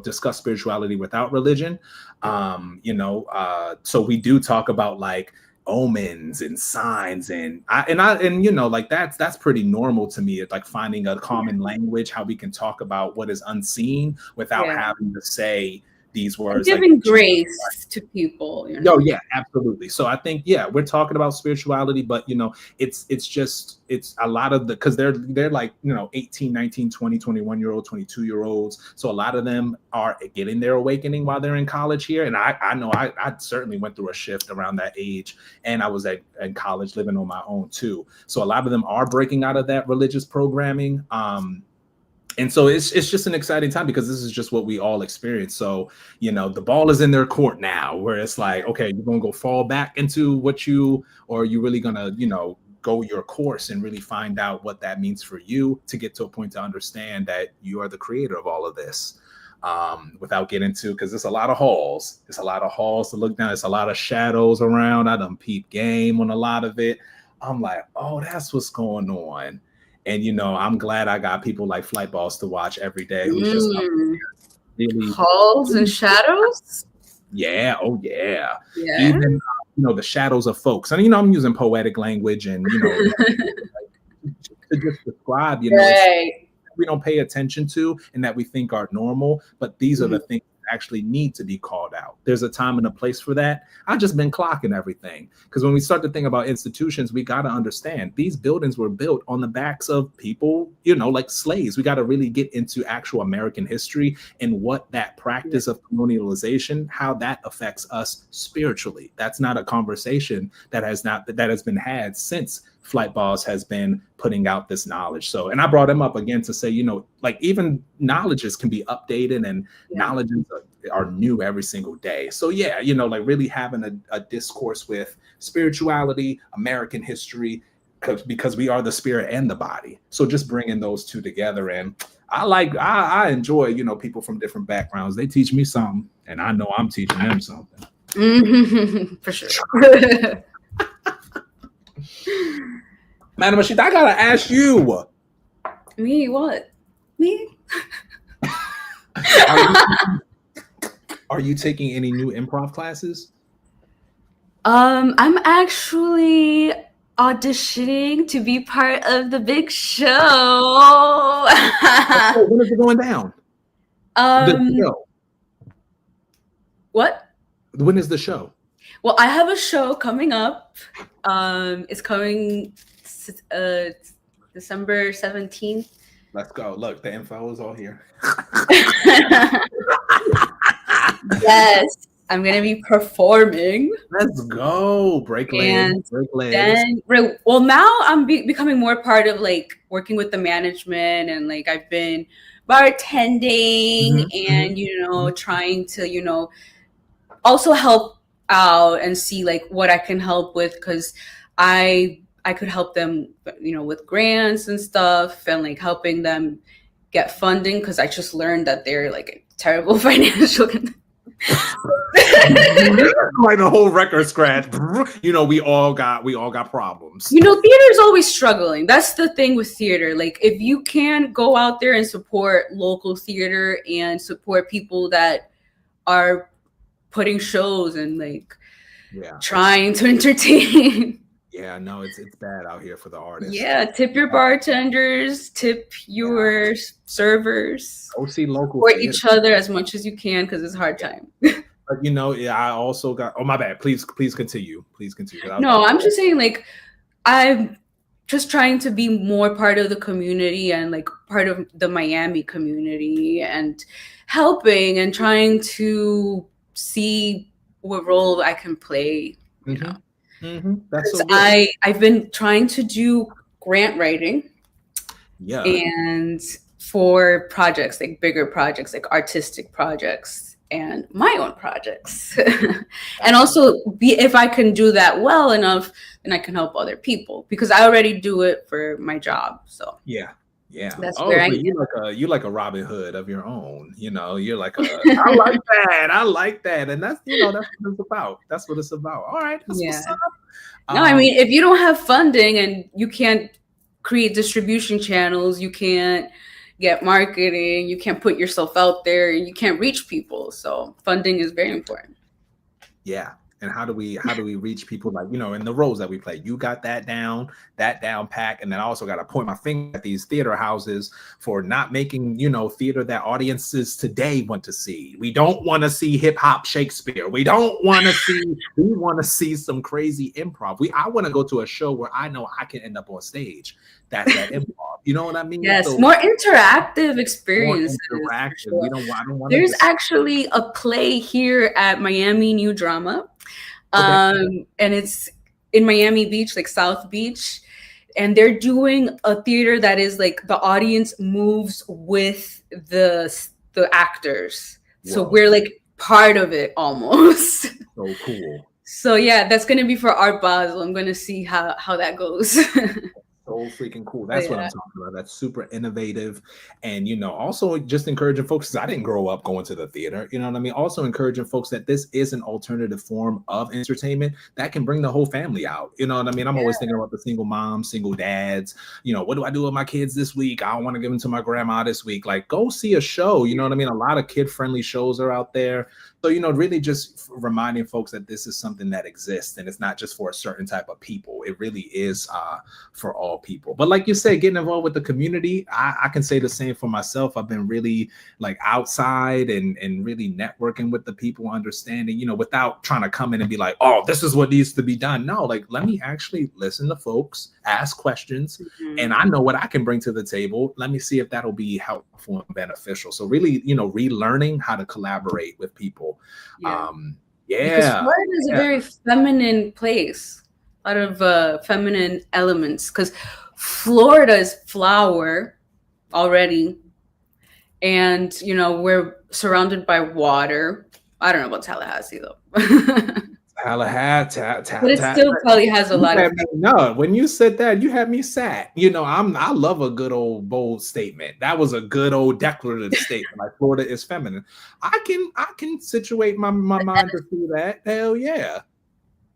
discuss spirituality without religion. So we do talk about, like, omens and signs, and like that's pretty normal to me. It's like finding a common language, how we can talk about what is unseen without having to say these words, and giving, like, grace to people. No, yeah, absolutely. So I think, we're talking about spirituality, but it's a lot of because they're like 18, 19, 20, 21-year-old, 22-year-olds. So a lot of them are getting their awakening while they're in college here. And I know I certainly went through a shift around that age, and I was in college living on my own too. So a lot of them are breaking out of that religious programming. And so it's just an exciting time, because this is just what we all experience. So, the ball is in their court now, where it's like, okay, you're going to go fall back into or you're really going to, go your course and really find out what that means for you to get to a point to understand that you are the creator of all of this. Without getting into, because there's a lot of halls. It's a lot of halls to look down. It's a lot of shadows around. I done peep game on a lot of it. I'm like, oh, that's what's going on. And, I'm glad I got people like Flight Balls to watch every day. Who's just really halls and shadows. Yeah. Oh, yeah. Even, the shadows of folks. And, I'm using poetic language and, to just describe, we don't pay attention to and that we think are normal. But these are the things actually need to be called out. There's a time and a place for that. I've just been clocking everything, because when we start to think about institutions, we got to understand these buildings were built on the backs of people, like slaves. We got to really get into actual American history and what that practice of colonialization, how that affects us spiritually. That's not a conversation that has been had since Flight Balls has been putting out this knowledge. So, and I brought him up again to say, like, even knowledges can be updated, and knowledges are new every single day. So like really having a discourse with spirituality, American history, because we are the spirit and the body. So just bringing those two together. And I enjoy, people from different backgrounds. They teach me something, and I know I'm teaching them something. For sure. Madam Asita, I gotta ask you. Me what? Me? Are you taking any new improv classes? I'm actually auditioning to be part of the big show. Oh, when is it going down? The show. What? When is the show? Well, I have a show coming up. It's coming December 17th. Let's go. Look, the info is all here. Yes, I'm gonna be performing. Let's go. Break legs. Break legs. Then, well, now I'm becoming more part of like working with the management, and like I've been bartending and trying to also help out and see like what I can help with, because I could help them with grants and stuff, and like helping them get funding, because I just learned that they're like a terrible financial like the whole record scratch. We all got problems. Theater's always struggling. That's the thing with theater. Like, if you can go out there and support local theater and support people that are putting shows and like trying to entertain. Yeah, no, it's bad out here for the artists. Yeah, tip your bartenders, tip your servers. Go see local. Support each other as much as you can, because it's a hard time. But I also got. Oh, my bad. Please continue. Please continue. No, I'm just saying, like, I'm just trying to be more part of the community and like part of the Miami community, and helping and trying to see what role I can play. That's so good. I've been trying to do grant writing. Yeah. And for projects, like bigger projects, like artistic projects, and my own projects. And also if I can do that well enough, then I can help other people, because I already do it for my job. So yeah. That's where I am. You like a Robin Hood of your own. You're like I like that. I like that. And that's that's what it's about. That's what it's about. All right. That's what's up. No, I mean, if you don't have funding and you can't create distribution channels, you can't get marketing, you can't put yourself out there, you can't reach people. So funding is very important. Yeah. And how do we reach people, like, in the roles that we play? You got that down pack. And then I also got to point my finger at these theater houses for not making, theater that audiences today want to see. We don't want to see hip hop Shakespeare. We want to see some crazy improv. I want to go to a show where I know I can end up on stage. That's that improv. You know what I mean? Yes, so, more interactive experiences. Sure. I don't want. There's actually a play here at Miami New Drama. And it's in Miami Beach, like South Beach, and they're doing a theater that is like the audience moves with the actors. Whoa. So we're like part of it almost. So cool. So yeah, that's gonna be for Art Basel. I'm gonna see how that goes. So freaking cool. That's what I'm talking about. That's super innovative. And, also just encouraging folks, because I didn't grow up going to the theater, you know what I mean? Also encouraging folks that this is an alternative form of entertainment that can bring the whole family out. You know what I mean? I'm always thinking about the single moms, single dads. What do I do with my kids this week? I don't want to give them to my grandma this week. Like, go see a show. You know what I mean? A lot of kid-friendly shows are out there. So, really just reminding folks that this is something that exists, and it's not just for a certain type of people. It really is for all people. But like you said, getting involved with the community, I can say the same for myself. I've been really like outside and really networking with the people, understanding, without trying to come in and be like, oh, this is what needs to be done. No, like, let me actually listen to folks, ask questions, and I know what I can bring to the table. Let me see if that'll be helpful and beneficial. So really, relearning how to collaborate with people. Because Florida is a very feminine place, a lot of feminine elements, because Florida is flower already, and we're surrounded by water. I don't know about Tallahassee though. Tallahassee, but it still probably has a lot of. No, when you said that, you had me sad. I love a good old bold statement. That was a good old declarative statement. Like, Florida is feminine. I can situate my mind to see that. Hell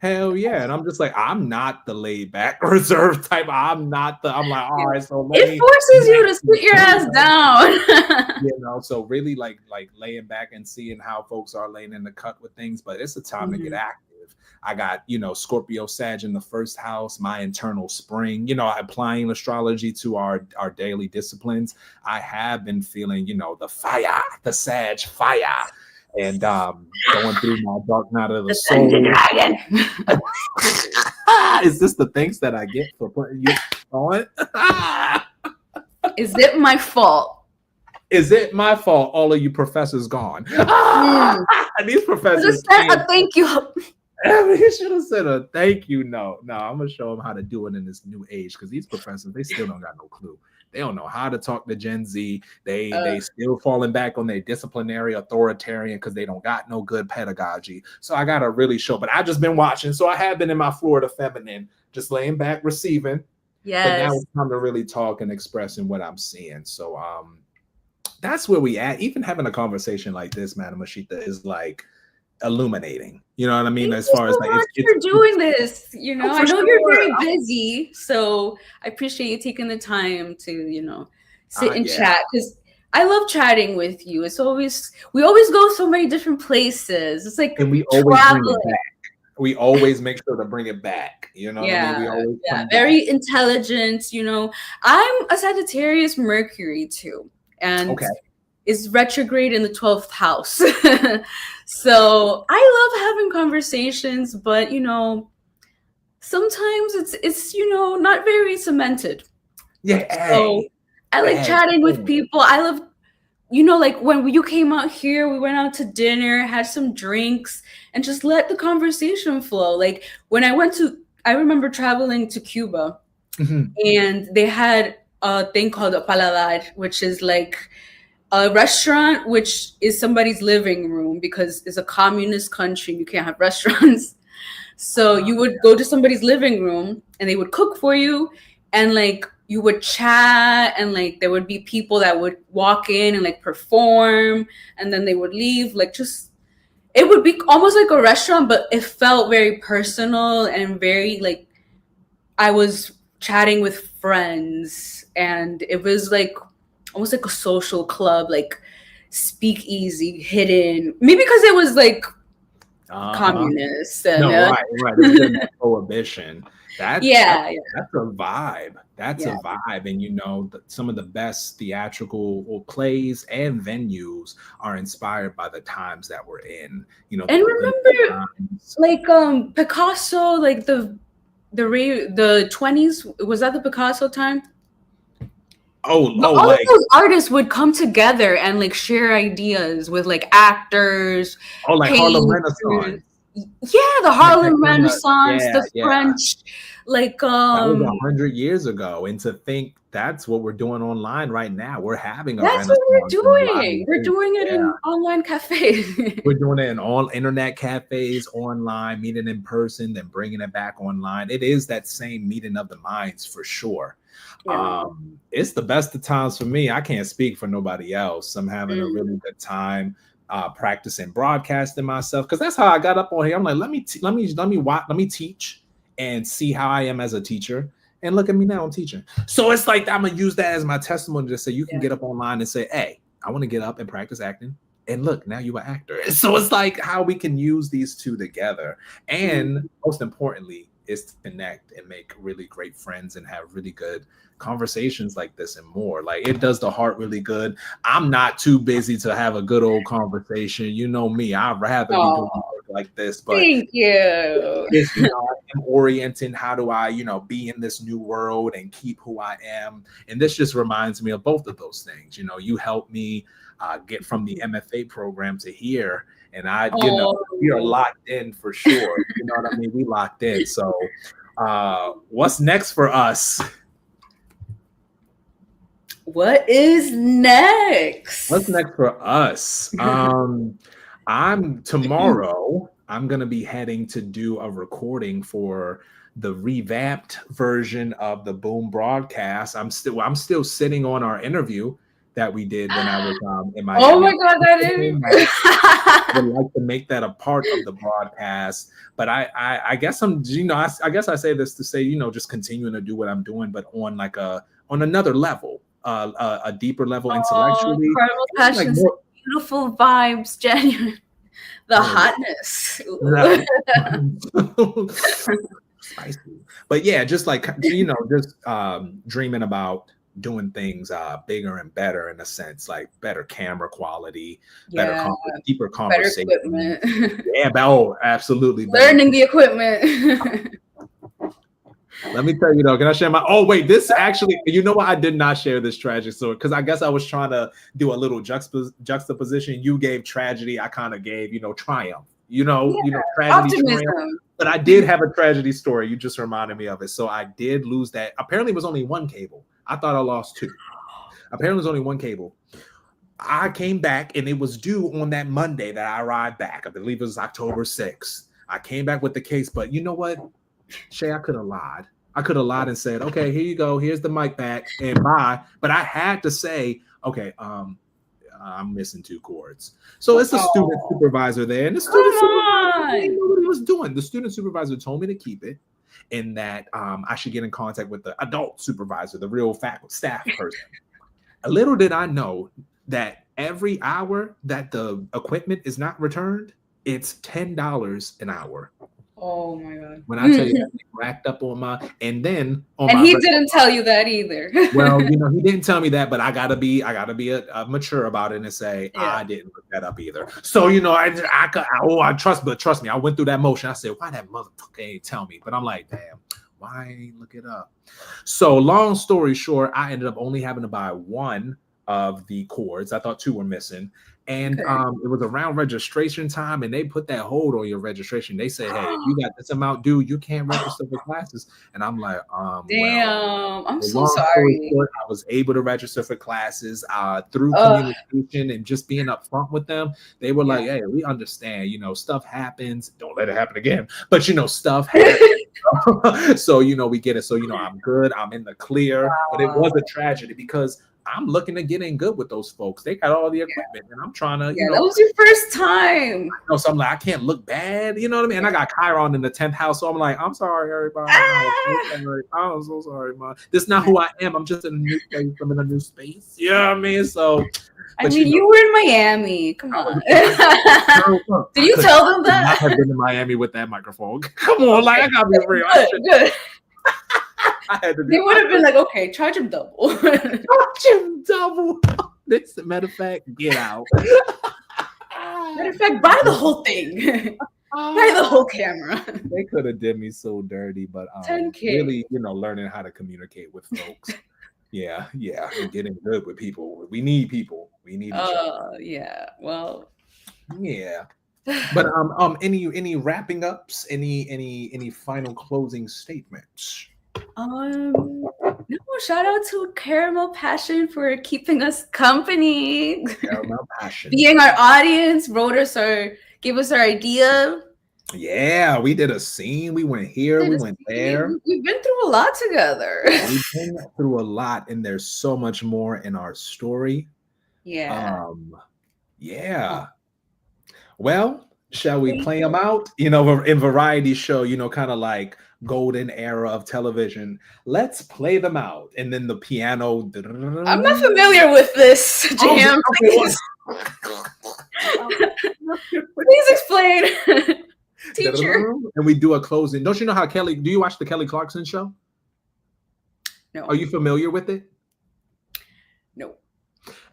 Hell yeah. And I'm just like, I'm not the laid back reserve type. I'm like, all right, so let It me forces you to sit your ass down. so really like laying back and seeing how folks are laying in the cut with things, but it's a time to get active. I got, Scorpio Sag in the first house, my internal spring, applying astrology to our daily disciplines. I have been feeling, the fire, the Sag fire. And going through my dark night of the soul. Dragon. Is this the thanks that I get for putting you on? Is it my fault? Is it my fault? All of you professors gone. These professors. Just said a thank you. He should have said a thank you. No, I'm gonna show them how to do it in this new age, because these professors, they still don't got no clue. They don't know how to talk to Gen Z. They still falling back on their disciplinary authoritarian because they don't got no good pedagogy. So I gotta really show. But I just been watching. So I have been in my Florida feminine, just laying back, receiving. Yes. But now it's time to really talk and expressing what I'm seeing. So that's where we at. Even having a conversation like this, Madam Asita, is like illuminating. You know what I mean? Thank as far as like you're doing this, I know you're very busy, so I appreciate you taking the time to sit and chat, because I love chatting with you. We always go so many different places. It's like, and we always bring it back. We always make sure to bring it back. You know what I mean? We always very intelligent. I'm a Sagittarius Mercury too, and is retrograde in the 12th house. So I love having conversations, but sometimes it's not very cemented. Yeah. So I like chatting with people. I love, like when you came out here, we went out to dinner, had some drinks, and just let the conversation flow. Like when I remember traveling to Cuba, and they had a thing called a paladar, which is like a restaurant, which is somebody's living room, because it's a communist country. You can't have restaurants. So you would go to somebody's living room and they would cook for you, and like you would chat, and like there would be people that would walk in and like perform, and then they would leave. Like it would be almost like a restaurant, but it felt very personal and very like I was chatting with friends, and it was like almost like a social club, like speakeasy, hidden. Maybe because it was like communist. And, right. There's prohibition. That's a vibe. That's a vibe. And some of the best theatrical plays and venues are inspired by the times that we're in. And remember, like Picasso, like the 20s, was that the Picasso time? All of those artists would come together and like share ideas with like actors. Oh, like Harlem Renaissance. Yeah, the Harlem Renaissance, the French, like that was 100 years ago. And to think that's what we're doing online right now. We're having that's what we're doing. We're doing it in online cafes. We're doing it in all internet cafes, online, meeting in person, then bringing it back online. It is that same meeting of the minds for sure. It's the best of times for me. I can't speak for nobody else. I'm having a really good time practicing broadcasting myself, because that's how I got up on here. I'm like, let me teach and see how I am as a teacher. And look at me now, I'm teaching. So it's like I'm gonna use that as my testimony to say you can get up online and say, hey, I want to get up and practice acting. And look, now you're an actor. So it's like how we can use these two together. And most importantly, is to connect and make really great friends and have really good conversations like this and more. Like, it does the heart really good. I'm not too busy to have a good old conversation. You know me, I'd rather be doing work like this. But thank you. I'm orienting, how do I, be in this new world and keep who I am? And this just reminds me of both of those things. You helped me get from the MFA program to here. And we are locked in for sure. You know what I mean? We locked in. So what's next for us? What is next? What's next for us? Tomorrow, I'm going to be heading to do a recording for the revamped version of the Boom broadcast. I'm still sitting on our interview. that we did when I was in Miami. Oh my God, that is. I would like to make that a part of the broadcast, but I guess I guess I say this to say, just continuing to do what I'm doing, but on another level, a deeper level intellectually. Incredible passions, like beautiful vibes, genuine. The hotness. Spicy. But yeah, just like, just dreaming about doing things bigger and better, in a sense, like better camera quality, deeper conversation. Better equipment. Yeah, absolutely. Learning the equipment. Let me tell you though, can I share this actually, what? I did not share this tragic story because I guess I was trying to do a little juxtaposition. You gave tragedy, I kind of gave, triumph, tragedy, triumph. But I did have a tragedy story. You just reminded me of it. So I did lose that. Apparently it was only one cable. I thought I lost two. Apparently it was only one cable. I came back and it was due on that Monday that I arrived back. I believe it was October 6th. I came back with the case, but you know what, Shay, I could have lied. And said, okay, here you go. Here's the mic back and bye. But I had to say, okay, I'm missing two cords. So it's a student supervisor there. And the student supervisor didn't know what he was doing. The student supervisor told me to keep it and that I should get in contact with the adult supervisor, the real faculty staff person. Little did I know that every hour that the equipment is not returned, it's $10 an hour. Oh my God. When I tell you that, racked up on my, and then on and my he didn't tell you that either. Well, he didn't tell me that, but I gotta be a mature about it and say I didn't look that up either. So trust me, I went through that motion. I said, why that motherfucker ain't tell me? But I'm like, damn, why ain't look it up? So long story short, I ended up only having to buy one of the cords. I thought two were missing. And it was around registration time, and they put that hold on your registration. They say, hey, if you got this amount due, you can't register for classes. And I'm like, damn, I'm so sorry. Short, I was able to register for classes through communication and just being upfront with them. They were like, hey, we understand, stuff happens. Don't let it happen again. But, stuff happens. So, we get it. So, I'm good. I'm in the clear. But it was a tragedy because I'm looking to get in good with those folks. They got all the equipment, and I'm trying to, that was your first time. So I'm like, I can't look bad, you know what I mean? And I got Chiron in the 10th house, so I'm like, I'm sorry, everybody. I'm so sorry, man. This is not who I am. I'm just in a new place. I'm in a new space. You know what I mean? So, you were in Miami. Come on. Did you tell them that? I have been in Miami with that microphone. Come on, I gotta be real. Good. They would have been like, okay, charge him double. Charge him double. This, matter of fact, get out. Matter of fact, buy the whole thing. Buy the whole camera. They could have did me so dirty, but really, learning how to communicate with folks. Yeah, and getting good with people. We need people. We need each other. Yeah. Well. Yeah. But any wrapping ups? Any final closing statements? No, shout out to Caramel Passion for keeping us company. Caramel Passion. Being our audience, gave us our idea. Yeah, we did a scene. We went here, we went there. We've been through a lot together. We've been through a lot, and there's so much more in our story. Yeah. Yeah. Well, shall we play them out? In variety show, kind of like golden era of television. Let's play them out. And then the piano. I'm not familiar with this jam. Please explain. Teacher. And we do a closing. Don't you know how do you watch the Kelly Clarkson show? No. Are you familiar with it? No.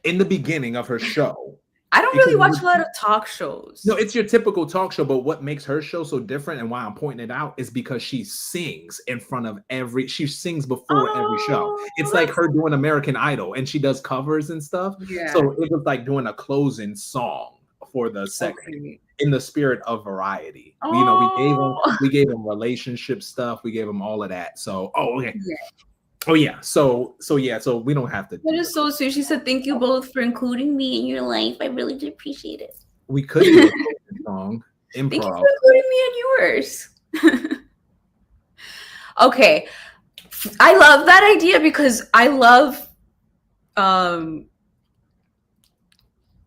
In the beginning of her show, I don't really watch a lot of talk shows. No, it's your typical talk show, but what makes her show so different and why I'm pointing it out is because she sings in front of she sings before every show. It's like her doing American Idol, and she does covers and stuff. Yeah. So it was like doing a closing song for the segment in the spirit of variety. We gave them relationship stuff. We gave them all of that. So, okay. Yeah. Oh yeah, so we don't have to. That is so sweet. She said, "Thank you both for including me in your life. I really do appreciate it." We could do a song improv. Thank you for including me in yours. Okay, I love that idea because I love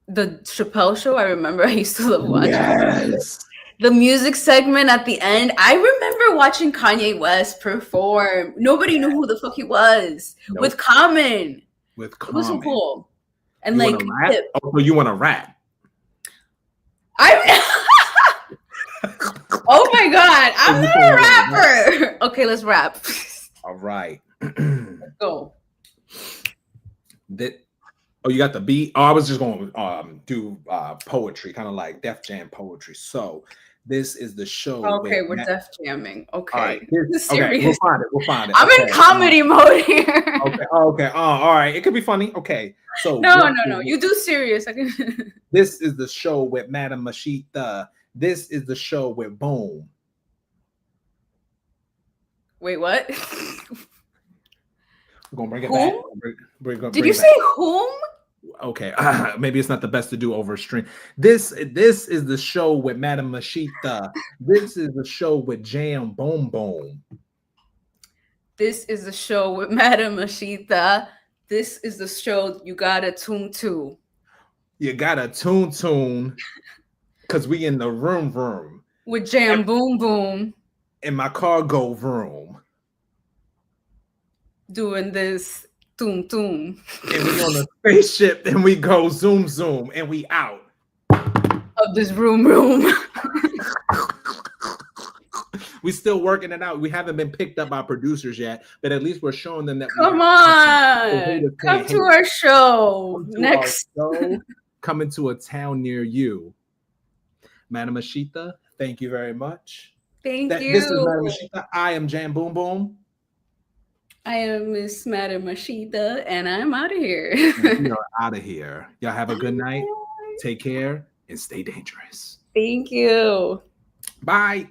The Chappelle Show, I remember I used to love watching. Yes. The music segment at the end. I remember watching Kanye West perform. Nobody knew who the fuck he was. Nope. With Common. With Common. It was so cool. And you like, want to rap? Oh, you want to rap? Oh my God, I'm not a rapper. Okay, let's rap. All right. Let's go. Oh, you got the beat? Oh, I was just going to do poetry, kind of like Def Jam poetry. So this is the show. Okay, we're Def Jamming. Okay. All right. Okay, we'll find it. I'm in comedy mode here. Okay. All right. It could be funny. Okay. So no. You do serious. This is the show with Madam Asita. This is the show with Boom. Wait, what? We're gonna bring it back. Did you say whom? Okay, maybe it's not the best to do over a stream. This is the show with Madam Mashita. This is the show with Jam Boom Boom. This is the show with Madam Asita. This is the show you gotta tune to. You gotta tune, because we in the room. With Jam Boom Boom. In my cargo room. Doing this toom. And we on a spaceship and we go zoom, and we out. Of this room. We still working it out. We haven't been picked up by producers yet, but at least we're showing them that. Come to our show next. Coming to a town near you. Madam Ashita, thank you very much. Thank you. This is Madam Ashita. I am Jam Boom Boom. I am Miss Madam Ashita, and I'm out of here. We are out of here. Y'all have a good night. Take care and stay dangerous. Thank you. Bye.